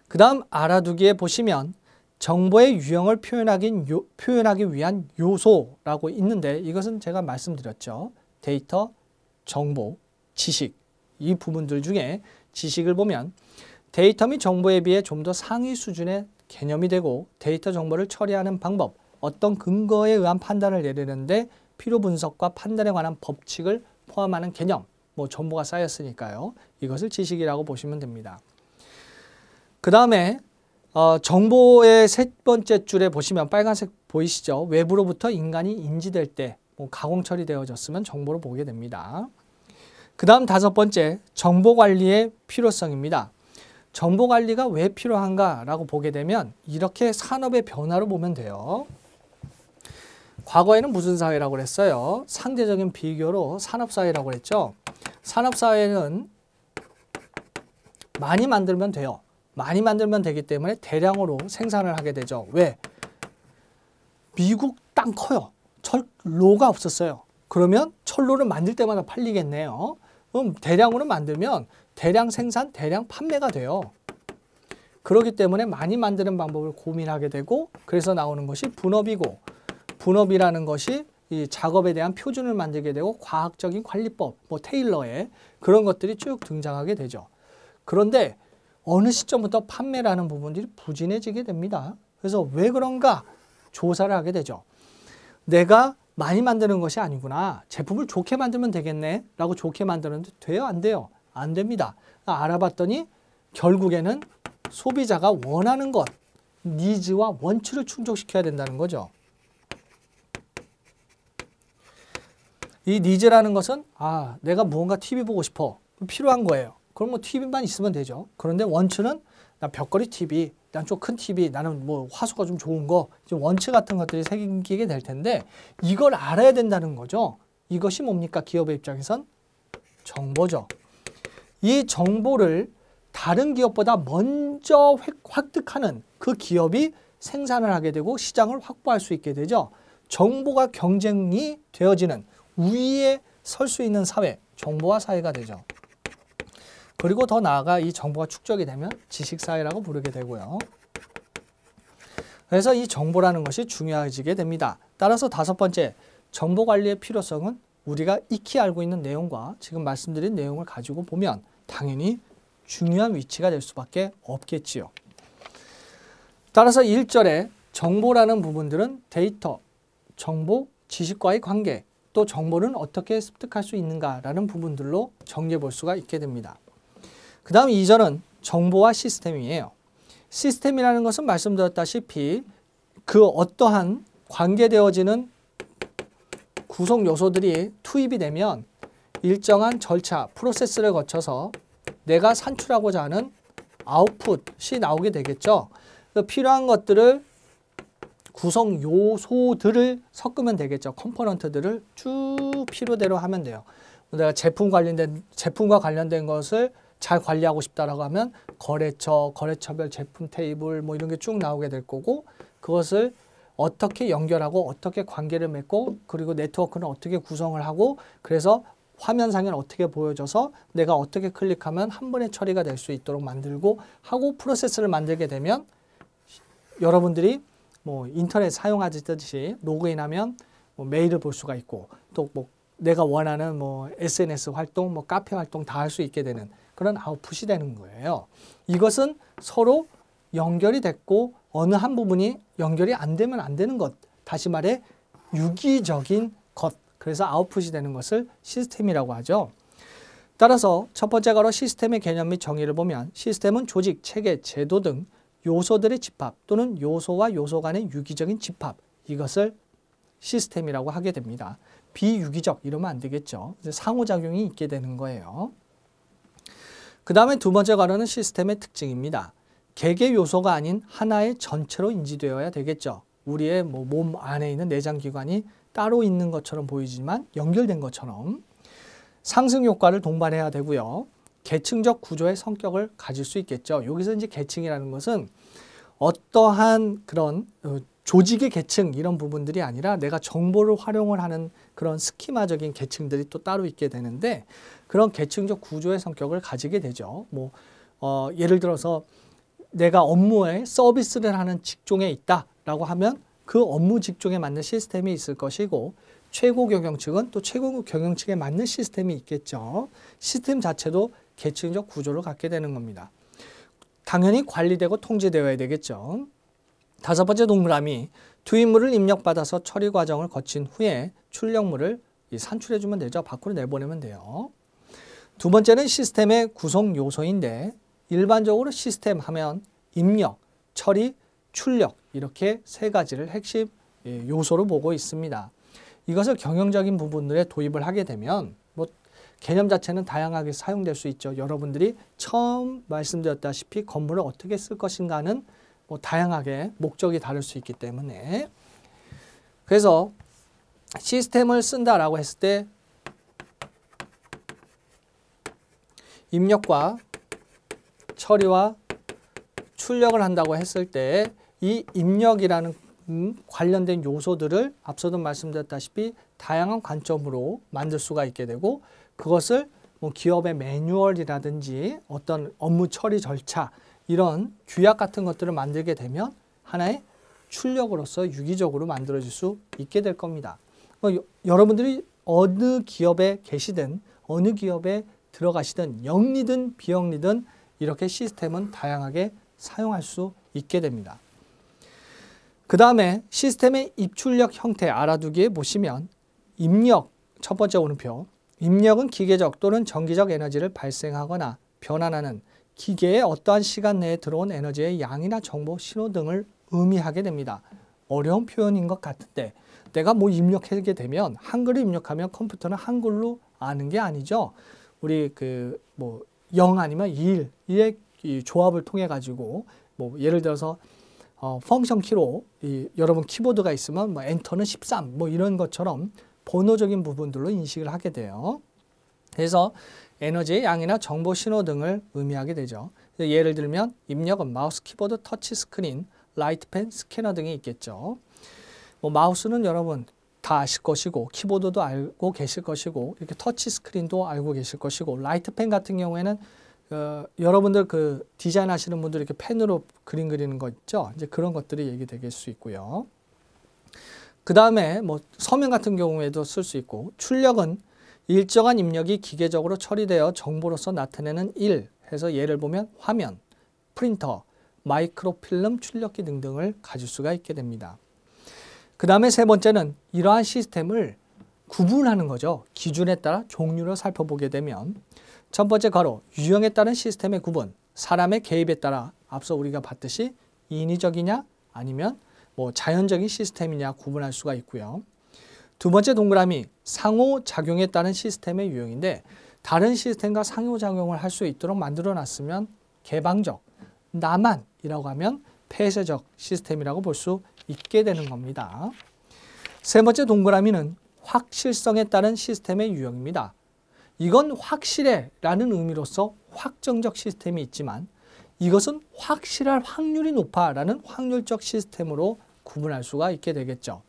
그 다음 알아두기에 보시면 정보의 유형을 표현하기 위한 요소라고 있는데, 이것은 제가 말씀드렸죠. 데이터, 정보, 지식, 이 부분들 중에 지식을 보면 데이터 및 정보에 비해 좀 더 상위 수준의 개념이 되고, 데이터 정보를 처리하는 방법, 어떤 근거에 의한 판단을 내리는데 필요 분석과 판단에 관한 법칙을 포함하는 개념, 뭐 정보가 쌓였으니까요. 이것을 지식이라고 보시면 됩니다. 그 다음에 정보의 세 번째 줄에 보시면 빨간색 보이시죠? 외부로부터 인간이 인지될 때 가공 처리되어졌으면 정보로 보게 됩니다. 그 다음 다섯 번째, 정보 관리의 필요성입니다. 정보 관리가 왜 필요한가라고 보게 되면 이렇게 산업의 변화로 보면 돼요. 과거에는 무슨 사회라고 그랬어요? 상대적인 비교로 산업사회라고 그랬죠. 산업사회는 많이 만들면 돼요. 많이 만들면 되기 때문에 대량으로 생산을 하게 되죠. 왜? 미국 땅 커요. 철로가 없었어요. 그러면 철로를 만들 때마다 팔리겠네요. 그럼 대량으로 만들면 대량 생산, 대량 판매가 돼요. 그렇기 때문에 많이 만드는 방법을 고민하게 되고, 그래서 나오는 것이 분업이고, 분업이라는 것이 이 작업에 대한 표준을 만들게 되고, 과학적인 관리법, 뭐 테일러의 그런 것들이 쭉 등장하게 되죠. 그런데 어느 시점부터 판매라는 부분들이 부진해지게 됩니다. 그래서 왜 그런가 조사를 하게 되죠. 내가 많이 만드는 것이 아니구나. 제품을 좋게 만들면 되겠네 라고 좋게 만드는데 돼요? 안 돼요? 안 됩니다. 알아봤더니 결국에는 소비자가 원하는 것, 니즈와 원추를 충족시켜야 된다는 거죠. 이 니즈라는 것은 내가 무언가 TV 보고 싶어. 필요한 거예요. 그럼 뭐 TV만 있으면 되죠. 그런데 원추는 나 벽걸이 TV, 난 좀 큰 TV, 나는 뭐 화소가 좀 좋은 거, 원추 같은 것들이 생기게 될 텐데 이걸 알아야 된다는 거죠. 이것이 뭡니까? 기업의 입장에선 정보죠. 이 정보를 다른 기업보다 먼저 획득하는 그 기업이 생산을 하게 되고 시장을 확보할 수 있게 되죠. 정보가 경쟁이 되어지는 우위에 설 수 있는 사회, 정보화 사회가 되죠. 그리고 더 나아가 이 정보가 축적이 되면 지식사회라고 부르게 되고요. 그래서 이 정보라는 것이 중요해지게 됩니다. 따라서 다섯 번째, 정보관리의 필요성은 우리가 익히 알고 있는 내용과 지금 말씀드린 내용을 가지고 보면 당연히 중요한 위치가 될 수밖에 없겠지요. 따라서 1절에 정보라는 부분들은 데이터, 정보, 지식과의 관계, 또 정보는 어떻게 습득할 수 있는가라는 부분들로 정리해 볼 수가 있게 됩니다. 그 다음 2절은 정보와 시스템이에요. 시스템이라는 것은 말씀드렸다시피 그 어떠한 관계되어지는 구성 요소들이 투입이 되면 일정한 절차, 프로세스를 거쳐서 내가 산출하고자 하는 아웃풋이 나오게 되겠죠. 필요한 것들을 구성 요소들을 섞으면 되겠죠. 컴포넌트들을 쭉 필요대로 하면 돼요. 내가 제품과 관련된 것을 잘 관리하고 싶다라고 하면 거래처별 제품 테이블 뭐 이런 게 쭉 나오게 될 거고, 그것을 어떻게 연결하고 어떻게 관계를 맺고 그리고 네트워크는 어떻게 구성을 하고, 그래서 화면상에는 어떻게 보여져서 내가 어떻게 클릭하면 한 번에 처리가 될 수 있도록 만들고 하고 프로세스를 만들게 되면 여러분들이 뭐 인터넷 사용하듯이 로그인하면 뭐 메일을 볼 수가 있고 또 뭐 내가 원하는 뭐 SNS 활동, 뭐 카페 활동 다 할 수 있게 되는 그런 아웃풋이 되는 거예요. 이것은 서로 연결이 됐고 어느 한 부분이 연결이 안 되면 안 되는 것, 다시 말해 유기적인 것, 그래서 아웃풋이 되는 것을 시스템이라고 하죠. 따라서 첫 번째 가로 시스템의 개념 및 정의를 보면 시스템은 조직, 체계, 제도 등 요소들의 집합 또는 요소와 요소 간의 유기적인 집합, 이것을 시스템이라고 하게 됩니다. 비유기적 이러면 안 되겠죠. 상호작용이 있게 되는 거예요. 그 다음에 두 번째 가로는 시스템의 특징입니다. 개개 요소가 아닌 하나의 전체로 인지되어야 되겠죠. 우리의 뭐 몸 안에 있는 내장기관이 따로 있는 것처럼 보이지만 연결된 것처럼 상승 효과를 동반해야 되고요. 계층적 구조의 성격을 가질 수 있겠죠. 여기서 이제 계층이라는 것은 어떠한 그런 조직의 계층 이런 부분들이 아니라 내가 정보를 활용을 하는 그런 스키마적인 계층들이 또 따로 있게 되는데 그런 계층적 구조의 성격을 가지게 되죠. 뭐 예를 들어서 내가 업무에 서비스를 하는 직종에 있다라고 하면 그 업무 직종에 맞는 시스템이 있을 것이고 최고 경영층은 또 최고 경영층에 맞는 시스템이 있겠죠. 시스템 자체도 계층적 구조를 갖게 되는 겁니다. 당연히 관리되고 통제되어야 되겠죠. 다섯 번째 동그라미, 투입물을 입력받아서 처리 과정을 거친 후에 출력물을 산출해주면 되죠. 밖으로 내보내면 돼요. 두 번째는 시스템의 구성 요소인데 일반적으로 시스템 하면 입력, 처리, 출력 이렇게 세 가지를 핵심 요소로 보고 있습니다. 이것을 경영적인 부분들에 도입을 하게 되면 뭐 개념 자체는 다양하게 사용될 수 있죠. 여러분들이 처음 말씀드렸다시피 건물을 어떻게 쓸 것인가는 뭐 다양하게 목적이 다를 수 있기 때문에 그래서 시스템을 쓴다라고 했을 때 입력과 처리와 출력을 한다고 했을 때 이 입력이라는 관련된 요소들을 앞서도 말씀드렸다시피 다양한 관점으로 만들 수가 있게 되고 그것을 뭐 기업의 매뉴얼이라든지 어떤 업무 처리 절차 이런 규약 같은 것들을 만들게 되면 하나의 출력으로서 유기적으로 만들어질 수 있게 될 겁니다. 여러분들이 어느 기업에 계시든 어느 기업에 들어가시든 영리든 비영리든 이렇게 시스템은 다양하게 사용할 수 있게 됩니다. 그 다음에 시스템의 입출력 형태 알아두기에 보시면 입력, 첫 번째 오른표, 입력은 기계적 또는 전기적 에너지를 발생하거나 변환하는 기계에 어떠한 시간 내에 들어온 에너지의 양이나 정보, 신호 등을 의미하게 됩니다. 어려운 표현인 것 같은데 내가 뭐 입력하게 되면 한글을 입력하면 컴퓨터는 한글로 아는 게 아니죠. 우리 그 뭐 0 아니면 2의 이 조합을 통해 가지고 뭐 예를 들어서 펑션 키로 여러분 키보드가 있으면 뭐 엔터는 13 뭐 이런 것처럼 번호적인 부분들로 인식을 하게 돼요. 그래서 에너지의 양이나 정보 신호 등을 의미하게 되죠. 예를 들면 입력은 마우스, 키보드, 터치 스크린, 라이트펜, 스캐너 등이 있겠죠. 뭐 마우스는 여러분 다 아실 것이고 키보드도 알고 계실 것이고 이렇게 터치 스크린도 알고 계실 것이고 라이트펜 같은 경우에는 여러분들 그 디자인 하시는 분들 이렇게 펜으로 그림 그리는 거 있죠. 이제 그런 것들이 얘기될 수 있고요. 그 다음에 뭐 서명 같은 경우에도 쓸 수 있고 출력은 일정한 입력이 기계적으로 처리되어 정보로서 나타내는 일 해서 예를 보면 화면, 프린터, 마이크로필름 출력기 등등을 가질 수가 있게 됩니다. 그 다음에 세 번째는 이러한 시스템을 구분하는 거죠. 기준에 따라 종류를 살펴보게 되면 첫 번째 가로 유형에 따른 시스템의 구분, 사람의 개입에 따라 앞서 우리가 봤듯이 인위적이냐 아니면 뭐 자연적인 시스템이냐 구분할 수가 있고요. 두 번째 동그라미 상호작용에 따른 시스템의 유형인데 다른 시스템과 상호작용을 할 수 있도록 만들어 놨으면 개방적, 나만이라고 하면 폐쇄적 시스템이라고 볼 수 있게 되는 겁니다. 세 번째 동그라미는 확실성에 따른 시스템의 유형입니다. 이건 확실해 라는 의미로서 확정적 시스템이 있지만 이것은 확실할 확률이 높아 라는 확률적 시스템으로 구분할 수가 있게 되겠죠.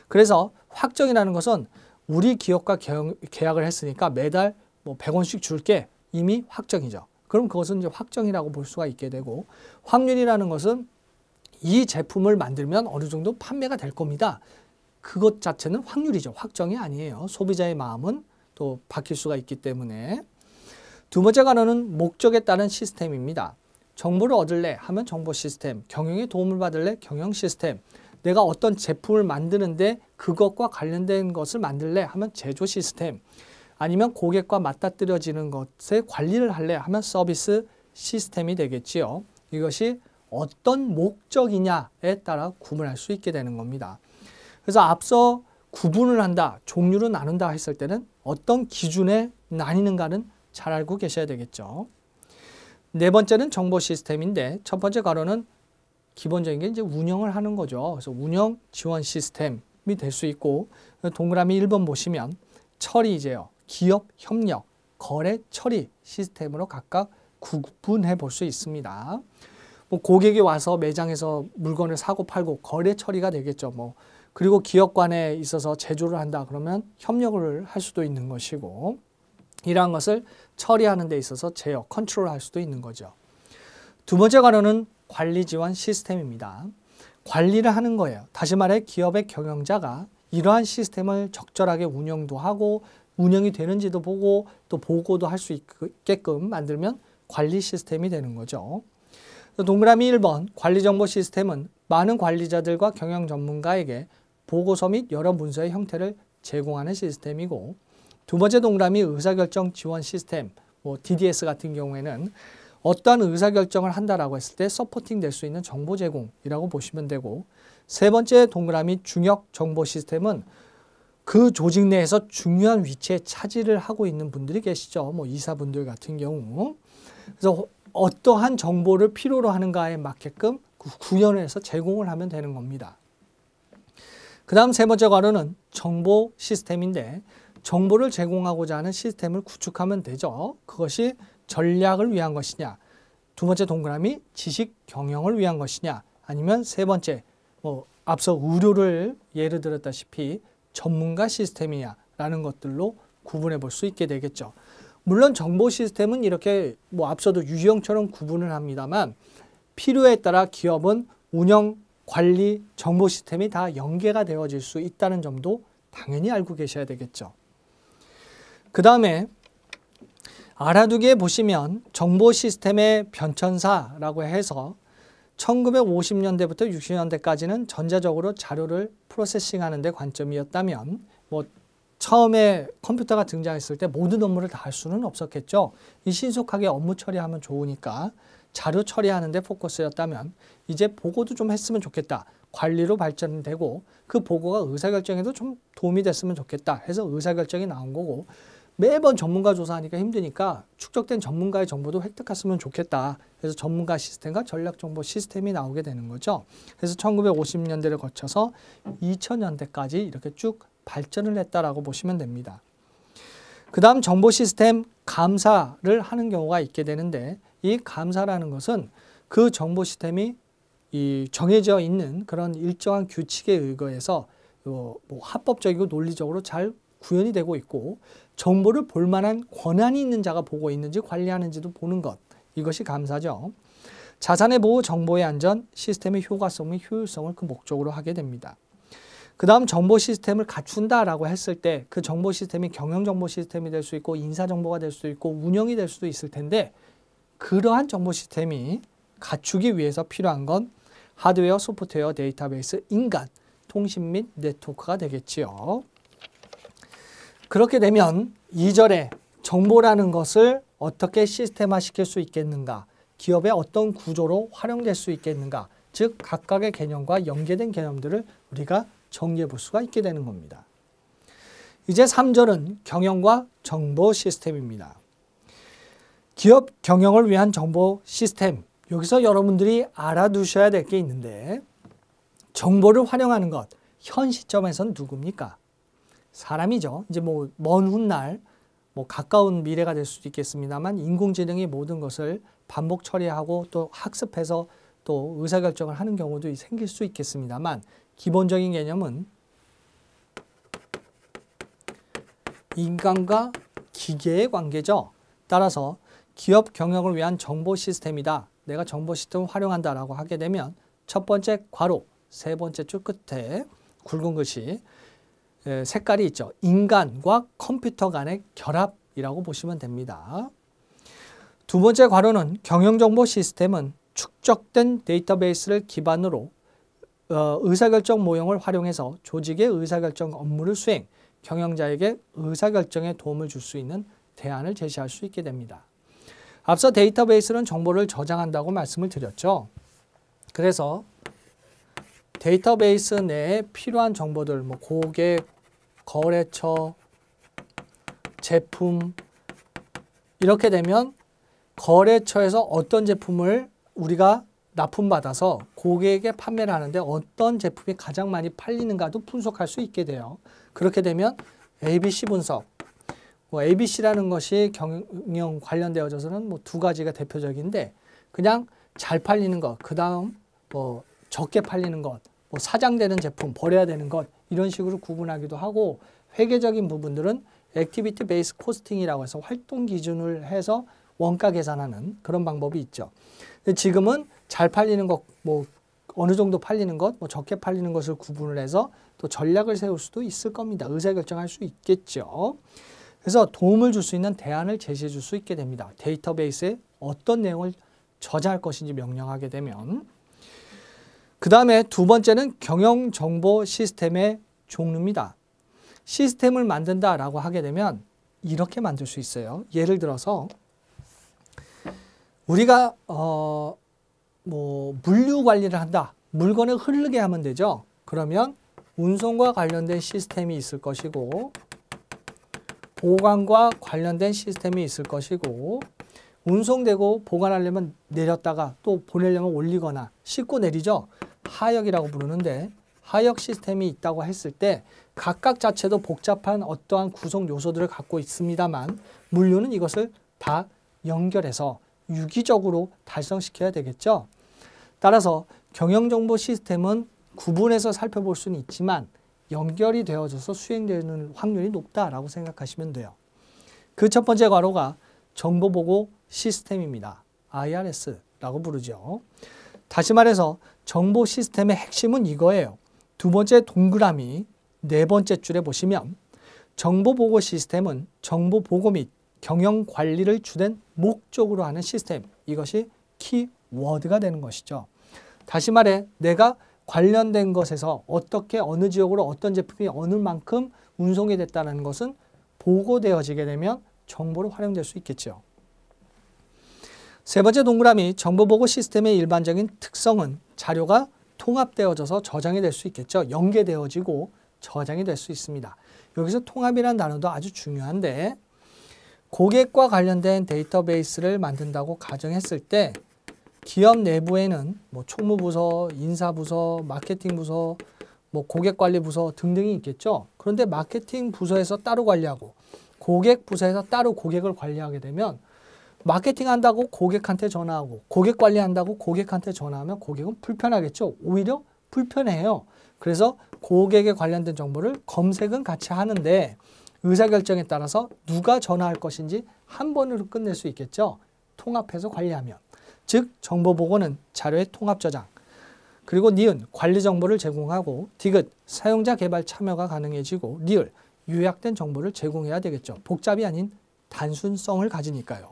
그래서 확정이라는 것은 우리 기업과 계약을 했으니까 매달 뭐 100원씩 줄게 이미 확정이죠. 그럼 그것은 이제 확정이라고 볼 수가 있게 되고 확률이라는 것은 이 제품을 만들면 어느 정도 판매가 될 겁니다. 그것 자체는 확률이죠. 확정이 아니에요. 소비자의 마음은 또 바뀔 수가 있기 때문에. 두 번째 관원은 목적에 따른 시스템입니다. 정보를 얻을래 하면 정보 시스템, 경영에 도움을 받을래 경영 시스템, 내가 어떤 제품을 만드는데 그것과 관련된 것을 만들래 하면 제조 시스템, 아니면 고객과 맞닥뜨려지는 것에 관리를 할래 하면 서비스 시스템이 되겠지요. 이것이 어떤 목적이냐에 따라 구분할 수 있게 되는 겁니다. 그래서 앞서 구분을 한다, 종류로 나눈다 했을 때는 어떤 기준에 나뉘는가는 잘 알고 계셔야 되겠죠. 네 번째는 정보 시스템인데 첫 번째 가로는 기본적인 게 이제 운영을 하는 거죠. 그래서 운영 지원 시스템이 될 수 있고 동그라미 1번 보시면 처리이제요. 기업 협력, 거래 처리 시스템으로 각각 구분해 볼 수 있습니다. 뭐 고객이 와서 매장에서 물건을 사고 팔고 거래 처리가 되겠죠. 뭐 그리고 기업 간에 있어서 제조를 한다 그러면 협력을 할 수도 있는 것이고 이러한 것을 처리하는 데 있어서 제어, 컨트롤할 수도 있는 거죠. 두 번째 관원은 관리 지원 시스템입니다. 관리를 하는 거예요. 다시 말해 기업의 경영자가 이러한 시스템을 적절하게 운영도 하고 운영이 되는지도 보고 또 보고도 할 수 있게끔 만들면 관리 시스템이 되는 거죠. 동그라미 1번 관리정보 시스템은 많은 관리자들과 경영 전문가에게 보고서 및 여러 문서의 형태를 제공하는 시스템이고 두 번째 동그라미 의사결정 지원 시스템, 뭐 DDS 같은 경우에는 어떠한 의사결정을 한다라고 했을 때 서포팅 될 수 있는 정보 제공이라고 보시면 되고 세 번째 동그라미 중역 정보 시스템은 그 조직 내에서 중요한 위치에 차지를 하고 있는 분들이 계시죠. 뭐 이사분들 같은 경우. 그래서 어떠한 정보를 필요로 하는가에 맞게끔 구현을 해서 제공을 하면 되는 겁니다. 그 다음 세 번째 괄호는 정보 시스템인데 정보를 제공하고자 하는 시스템을 구축하면 되죠. 그것이 전략을 위한 것이냐, 두 번째 동그라미 지식 경영을 위한 것이냐, 아니면 세 번째 뭐 앞서 의료를 예를 들었다시피 전문가 시스템이냐라는 것들로 구분해 볼 수 있게 되겠죠. 물론 정보 시스템은 이렇게 뭐 앞서도 유형처럼 구분을 합니다만 필요에 따라 기업은 운영, 관리, 정보 시스템이 다 연계가 되어질 수 있다는 점도 당연히 알고 계셔야 되겠죠. 그 다음에 알아두기에 보시면 정보 시스템의 변천사라고 해서 1950년대부터 60년대까지는 전자적으로 자료를 프로세싱하는 데 관점이었다면 뭐 처음에 컴퓨터가 등장했을 때 모든 업무를 다 할 수는 없었겠죠. 이 신속하게 업무 처리하면 좋으니까 자료 처리하는 데 포커스였다면 이제 보고도 좀 했으면 좋겠다. 관리로 발전되고 그 보고가 의사결정에도 좀 도움이 됐으면 좋겠다 해서 의사결정이 나온 거고 매번 전문가 조사하니까 힘드니까 축적된 전문가의 정보도 획득했으면 좋겠다. 그래서 전문가 시스템과 전략정보 시스템이 나오게 되는 거죠. 그래서 1950년대를 거쳐서 2000년대까지 이렇게 쭉 발전을 했다라고 보시면 됩니다. 그 다음 정보 시스템 감사를 하는 경우가 있게 되는데 이 감사라는 것은 그 정보 시스템이 정해져 있는 그런 일정한 규칙에 의거해서 뭐 합법적이고 논리적으로 잘 구현이 되고 있고 정보를 볼 만한 권한이 있는 자가 보고 있는지 관리하는지도 보는 것. 이것이 감사죠. 자산의 보호, 정보의 안전, 시스템의 효과성 및 효율성을 그 목적으로 하게 됩니다. 그 다음 정보 시스템을 갖춘다라고 했을 때 그 정보 시스템이 경영정보 시스템이 될 수 있고 인사정보가 될 수도 있고 운영이 될 수도 있을 텐데 그러한 정보 시스템이 갖추기 위해서 필요한 건 하드웨어, 소프트웨어, 데이터베이스, 인간, 통신 및 네트워크가 되겠지요. 그렇게 되면 2절에 정보라는 것을 어떻게 시스템화 시킬 수 있겠는가, 기업의 어떤 구조로 활용될 수 있겠는가, 즉 각각의 개념과 연계된 개념들을 우리가 정리해 볼 수가 있게 되는 겁니다. 이제 3절은 경영과 정보 시스템입니다. 기업 경영을 위한 정보 시스템, 여기서 여러분들이 알아두셔야 될 게 있는데, 정보를 활용하는 것, 현 시점에선 누굽니까? 사람이죠. 이제 뭐 먼 훗날 가까운 미래가 될 수도 있겠습니다만 인공지능이 모든 것을 반복 처리하고 또 학습해서 또 의사결정을 하는 경우도 생길 수 있겠습니다만, 기본적인 개념은 인간과 기계의 관계죠. 따라서 기업 경영을 위한 정보 시스템이다. 내가 정보 시스템을 활용한다라고 하게 되면 첫 번째 괄호, 세 번째 줄 끝에 굵은 글씨 색깔이 있죠. 인간과 컴퓨터 간의 결합이라고 보시면 됩니다. 두 번째 괄호는 경영정보 시스템은 축적된 데이터베이스를 기반으로 의사결정 모형을 활용해서 조직의 의사결정 업무를 수행, 경영자에게 의사결정에 도움을 줄 수 있는 대안을 제시할 수 있게 됩니다. 앞서 데이터베이스는 정보를 저장한다고 말씀을 드렸죠. 그래서 데이터베이스 내에 필요한 정보들, 고객, 거래처, 제품, 이렇게 되면 거래처에서 어떤 제품을 우리가 납품받아서 고객에게 판매를 하는데 어떤 제품이 가장 많이 팔리는가도 분석할 수 있게 돼요. 그렇게 되면 ABC 분석, ABC라는 것이 경영 관련되어져서는 두 가지가 대표적인데, 그냥 잘 팔리는 것, 그 다음 적게 팔리는 것, 사장되는 제품, 버려야 되는 것, 이런 식으로 구분하기도 하고, 회계적인 부분들은 액티비티 베이스 코스팅이라고 해서 활동 기준을 해서 원가 계산하는 그런 방법이 있죠. 근데 지금은 잘 팔리는 것, 어느 정도 팔리는 것, 적게 팔리는 것을 구분을 해서 또 전략을 세울 수도 있을 겁니다. 의사결정할 수 있겠죠. 그래서 도움을 줄 수 있는 대안을 제시해 줄 수 있게 됩니다. 데이터베이스에 어떤 내용을 저장할 것인지 명령하게 되면. 그 다음에 두 번째는 경영정보 시스템의 종류입니다. 시스템을 만든다라고 하게 되면 이렇게 만들 수 있어요. 예를 들어서 우리가 물류 관리를 한다. 물건을 흐르게 하면 되죠. 그러면 운송과 관련된 시스템이 있을 것이고, 보관과 관련된 시스템이 있을 것이고, 운송되고 보관하려면 내렸다가 또 보내려면 올리거나 싣고 내리죠. 하역이라고 부르는데, 하역 시스템이 있다고 했을 때 각각 자체도 복잡한 어떠한 구성 요소들을 갖고 있습니다만, 물류는 이것을 다 연결해서 유기적으로 달성시켜야 되겠죠. 따라서 경영정보 시스템은 구분해서 살펴볼 수는 있지만 연결이 되어져서 수행되는 확률이 높다라고 생각하시면 돼요. 그 첫 번째 괄호가 정보보고 시스템입니다. IRS라고 부르죠. 다시 말해서 정보 시스템의 핵심은 이거예요. 두 번째 동그라미 네 번째 줄에 보시면 정보보고 시스템은 정보보고 및 경영관리를 주된 목적으로 하는 시스템, 이것이 키워드가 되는 것이죠. 다시 말해 내가 관련된 것에서 어떻게 어느 지역으로 어떤 제품이 어느 만큼 운송이 됐다는 것은 보고되어지게 되면 정보로 활용될 수 있겠죠. 세 번째 동그라미 정보보고 시스템의 일반적인 특성은 자료가 통합되어져서 저장이 될 수 있겠죠. 연계되어지고 저장이 될 수 있습니다. 여기서 통합이라는 단어도 아주 중요한데, 고객과 관련된 데이터베이스를 만든다고 가정했을 때 기업 내부에는 총무부서, 인사부서, 마케팅부서, 고객관리부서 등등이 있겠죠. 그런데 마케팅 부서에서 따로 관리하고 고객 부서에서 따로 고객을 관리하게 되면 마케팅 한다고 고객한테 전화하고 고객 관리한다고 고객한테 전화하면 고객은 불편하겠죠. 오히려 불편해요. 그래서 고객에 관련된 정보를 검색은 같이 하는데 의사결정에 따라서 누가 전화할 것인지 한 번으로 끝낼 수 있겠죠. 통합해서 관리하면. 즉 정보보고는 자료의 통합 저장, 그리고 니은 관리 정보를 제공하고, 디귿 사용자 개발 참여가 가능해지고, 리을 요약된 정보를 제공해야 되겠죠. 복잡이 아닌 단순성을 가지니까요.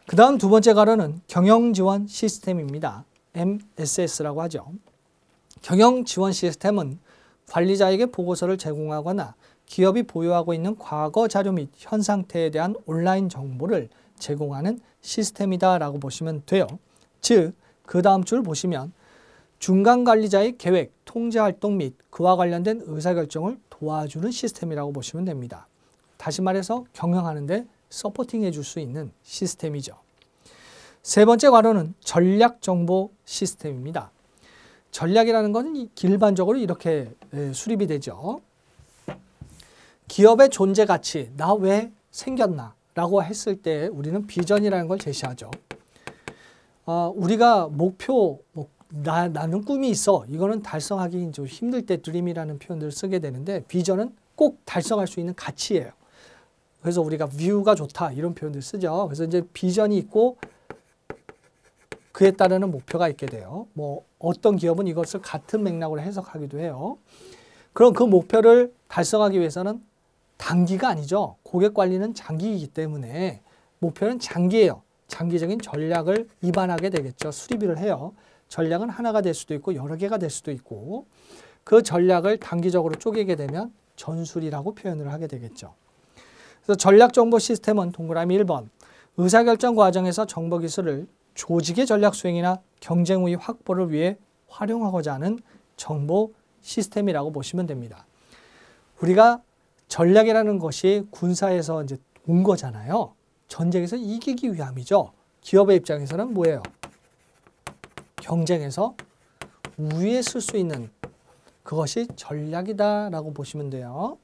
그 다음 두 번째 가로는 경영지원 시스템입니다. MSS라고 하죠. 경영지원 시스템은 관리자에게 보고서를 제공하거나 기업이 보유하고 있는 과거 자료 및 현 상태에 대한 온라인 정보를 제공하는 시스템이다라고 보시면 돼요. 즉, 그 다음 줄 보시면 중간 관리자의 계획, 통제 활동 및 그와 관련된 의사결정을 도와주는 시스템이라고 보시면 됩니다. 다시 말해서 경영하는데 서포팅해 줄 수 있는 시스템이죠. 세 번째 괄호는 전략정보 시스템입니다. 전략이라는 것은 일반적으로 이렇게 수립이 되죠. 기업의 존재 가치, 나 왜 생겼나 라고 했을 때 우리는 비전이라는 걸 제시하죠. 우리가 목표, 나는 꿈이 있어. 이거는 달성하기 좀 힘들 때 드림이라는 표현들을 쓰게 되는데 비전은 꼭 달성할 수 있는 가치예요. 그래서 우리가 뷰가 좋다 이런 표현들 쓰죠. 그래서 이제 비전이 있고 그에 따르는 목표가 있게 돼요. 뭐 어떤 기업은 이것을 같은 맥락으로 해석하기도 해요. 그럼 그 목표를 달성하기 위해서는 단기가 아니죠. 고객 관리는 장기이기 때문에 목표는 장기예요. 장기적인 전략을 입안하게 되겠죠. 수립을 해요. 전략은 하나가 될 수도 있고 여러 개가 될 수도 있고 그 전략을 단기적으로 쪼개게 되면 전술이라고 표현을 하게 되겠죠. 그래서 전략정보 시스템은 동그라미 1번 의사결정 과정에서 정보기술을 조직의 전략 수행이나 경쟁 우위 확보를 위해 활용하고자 하는 정보 시스템이라고 보시면 됩니다. 우리가 전략이라는 것이 군사에서 이제 온 거잖아요. 전쟁에서 이기기 위함이죠. 기업의 입장에서는 뭐예요? 경쟁에서 우위에 쓸 수 있는 그것이 전략이다라고 보시면 돼요.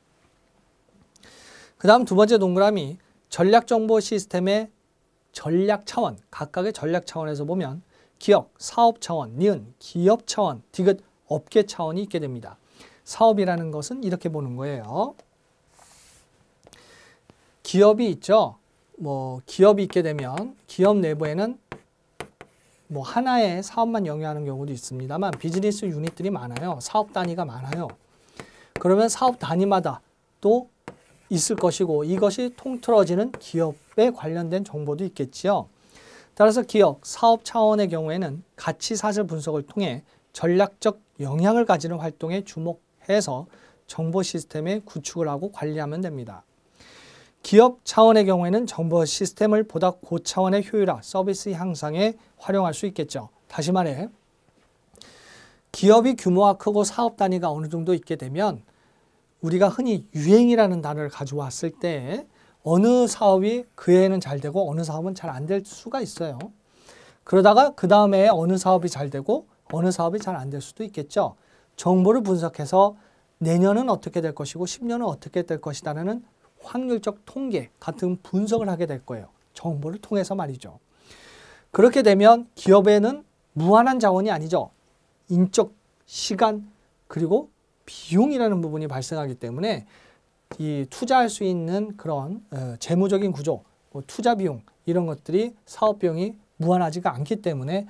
그 다음 두 번째 동그라미 전략정보 시스템의 전략 차원, 각각의 전략 차원에서 보면 기업, 사업 차원, 니은, 기업 차원, 디귿, 업계 차원이 있게 됩니다. 사업이라는 것은 이렇게 보는 거예요. 기업이 있죠. 기업이 있게 되면 기업 내부에는 하나의 사업만 영위하는 경우도 있습니다만 비즈니스 유닛들이 많아요. 사업 단위가 많아요. 그러면 사업 단위마다 또 있을 것이고 이것이 통틀어지는 기업에 관련된 정보도 있겠지요. 따라서 기업, 사업 차원의 경우에는 가치 사실 분석을 통해 전략적 영향을 가지는 활동에 주목해서 정보 시스템의 구축을 하고 관리하면 됩니다. 기업 차원의 경우에는 정보 시스템을 보다 고차원의 효율화, 서비스 향상에 활용할 수 있겠죠. 다시 말해 기업이 규모가 크고 사업 단위가 어느 정도 있게 되면 우리가 흔히 유행이라는 단어를 가져왔을 때 어느 사업이 그 해에는 잘 되고 어느 사업은 잘 안 될 수가 있어요. 그러다가 그 다음에 어느 사업이 잘 되고 어느 사업이 잘 안 될 수도 있겠죠. 정보를 분석해서 내년은 어떻게 될 것이고 10년은 어떻게 될 것이다라는 확률적 통계 같은 분석을 하게 될 거예요. 정보를 통해서 말이죠. 그렇게 되면 기업에는 무한한 자원이 아니죠. 인적, 시간, 그리고 비용이라는 부분이 발생하기 때문에 이 투자할 수 있는 그런 재무적인 구조, 투자 비용 이런 것들이 사업 비용이 무한하지가 않기 때문에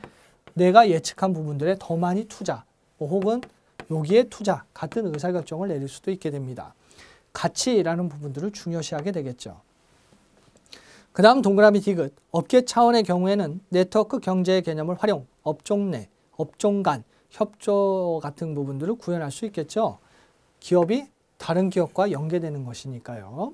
내가 예측한 부분들에 더 많이 투자 혹은 여기에 투자 같은 의사결정을 내릴 수도 있게 됩니다. 가치라는 부분들을 중요시하게 되겠죠. 그 다음 동그라미 디귿, 업계 차원의 경우에는 네트워크 경제의 개념을 활용, 업종 내, 업종 간, 협조 같은 부분들을 구현할 수 있겠죠. 기업이 다른 기업과 연계되는 것이니까요.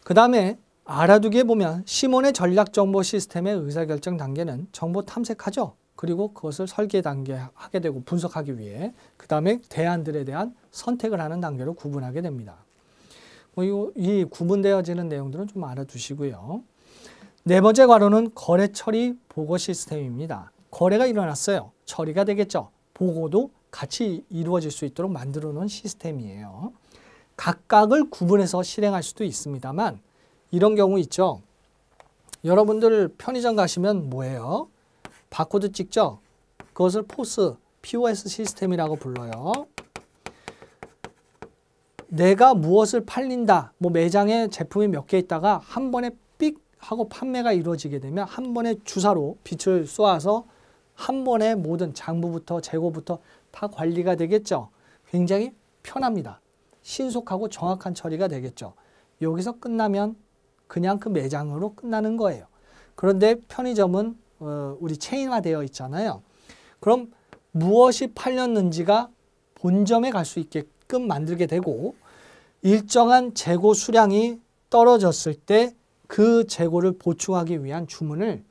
그 다음에 알아두기에 보면 시몬의 전략정보 시스템의 의사결정 단계는 정보 탐색하죠. 그리고 그것을 설계 단계 하게 되고 분석하기 위해 그 다음에 대안들에 대한 선택을 하는 단계로 구분하게 됩니다. 이 구분되어지는 내용들은 좀 알아두시고요. 네 번째 괄호는 거래 처리 보고 시스템입니다. 거래가 일어났어요. 처리가 되겠죠. 보고도 같이 이루어질 수 있도록 만들어 놓은 시스템이에요. 각각을 구분해서 실행할 수도 있습니다만 이런 경우 있죠. 여러분들 편의점 가시면 뭐예요? 바코드 찍죠? 그것을 POS 시스템이라고 불러요. 내가 무엇을 팔린다, 매장에 제품이 몇 개 있다가 한 번에 삑 하고 판매가 이루어지게 되면 한 번에 주사로 빛을 쏘아서 한 번에 모든 장부부터 재고부터 다 관리가 되겠죠. 굉장히 편합니다. 신속하고 정확한 처리가 되겠죠. 여기서 끝나면 그냥 그 매장으로 끝나는 거예요. 그런데 편의점은 우리 체인화되어 있잖아요. 그럼 무엇이 팔렸는지가 본점에 갈 수 있게끔 만들게 되고 일정한 재고 수량이 떨어졌을 때 그 재고를 보충하기 위한 주문을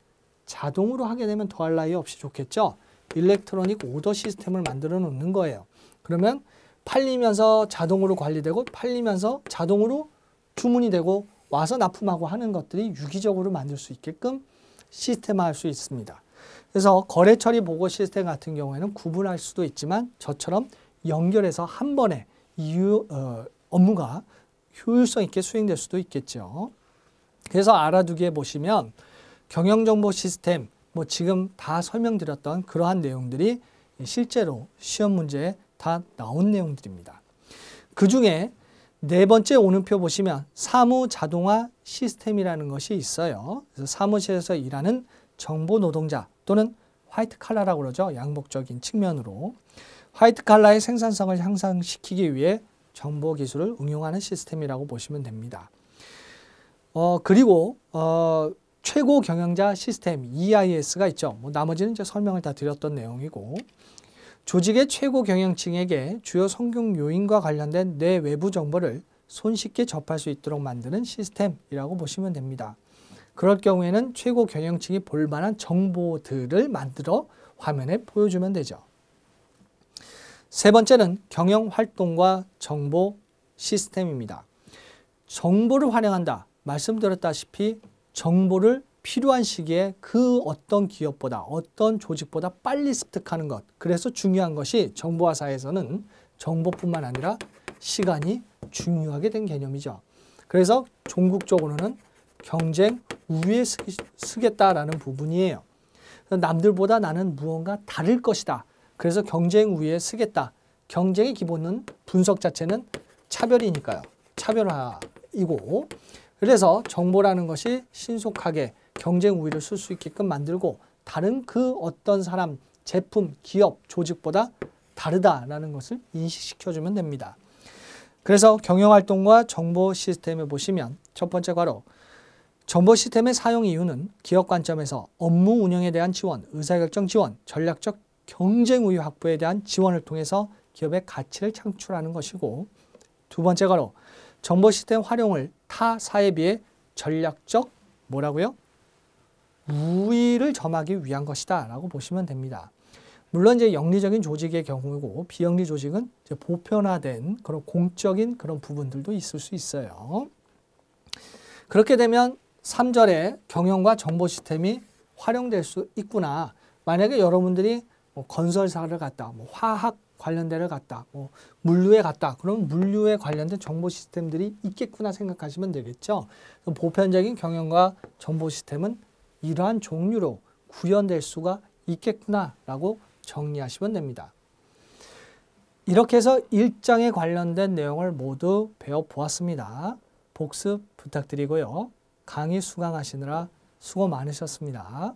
자동으로 하게 되면 더할 나위 없이 좋겠죠. 일렉트로닉 오더 시스템을 만들어 놓는 거예요. 그러면 팔리면서 자동으로 관리되고 팔리면서 자동으로 주문이 되고 와서 납품하고 하는 것들이 유기적으로 만들 수 있게끔 시스템화할 수 있습니다. 그래서 거래 처리 보고 시스템 같은 경우에는 구분할 수도 있지만 저처럼 연결해서 한 번에 업무가 효율성 있게 수행될 수도 있겠죠. 그래서 알아두기에 보시면 경영정보 시스템, 뭐 지금 다 설명드렸던 그러한 내용들이 실제로 시험 문제에 다 나온 내용들입니다. 그 중에 네 번째 오는표 보시면 사무 자동화 시스템이라는 것이 있어요. 그래서 사무실에서 일하는 정보 노동자 또는 화이트 칼라라고 그러죠. 양복적인 측면으로. 화이트 칼라의 생산성을 향상시키기 위해 정보 기술을 응용하는 시스템이라고 보시면 됩니다. 그리고 최고 경영자 시스템 EIS가 있죠. 뭐 나머지는 이제 설명을 다 드렸던 내용이고 조직의 최고 경영층에게 주요 성공 요인과 관련된 내 외부 정보를 손쉽게 접할 수 있도록 만드는 시스템이라고 보시면 됩니다. 그럴 경우에는 최고 경영층이 볼 만한 정보들을 만들어 화면에 보여주면 되죠. 세 번째는 경영 활동과 정보 시스템입니다. 정보를 활용한다. 말씀드렸다시피 정보를 필요한 시기에 그 어떤 기업보다 어떤 조직보다 빨리 습득하는 것. 그래서 중요한 것이 정보화사에서는 정보뿐만 아니라 시간이 중요하게 된 개념이죠. 그래서 종국적으로는 경쟁 우위에 서겠다라는 부분이에요. 남들보다 나는 무언가 다를 것이다. 그래서 경쟁 우위에 서겠다. 경쟁의 기본은 분석 자체는 차별이니까요. 차별화이고 그래서 정보라는 것이 신속하게 경쟁 우위를 쓸 수 있게끔 만들고 다른 그 어떤 사람, 제품, 기업, 조직보다 다르다라는 것을 인식시켜주면 됩니다. 그래서 경영활동과 정보 시스템에 보시면 첫 번째 괄호 정보 시스템의 사용 이유는 기업 관점에서 업무 운영에 대한 지원, 의사결정 지원, 전략적 경쟁 우위 확보에 대한 지원을 통해서 기업의 가치를 창출하는 것이고 두 번째 괄호 정보 시스템 활용을 타 사에 비해 전략적 뭐라고요? 우위를 점하기 위한 것이다 라고 보시면 됩니다. 물론 이제 영리적인 조직의 경우고 비영리 조직은 이제 보편화된 그런 공적인 그런 부분들도 있을 수 있어요. 그렇게 되면 3절에 경영과 정보 시스템이 활용될 수 있구나. 만약에 여러분들이 뭐 건설사를 갔다, 뭐 화학 관련 데를 갔다, 뭐 물류에 갔다. 그러면 물류에 관련된 정보 시스템들이 있겠구나 생각하시면 되겠죠. 보편적인 경영과 정보 시스템은 이러한 종류로 구현될 수가 있겠구나라고 정리하시면 됩니다. 이렇게 해서 1장에 관련된 내용을 모두 배워보았습니다. 복습 부탁드리고요. 강의 수강하시느라 수고 많으셨습니다.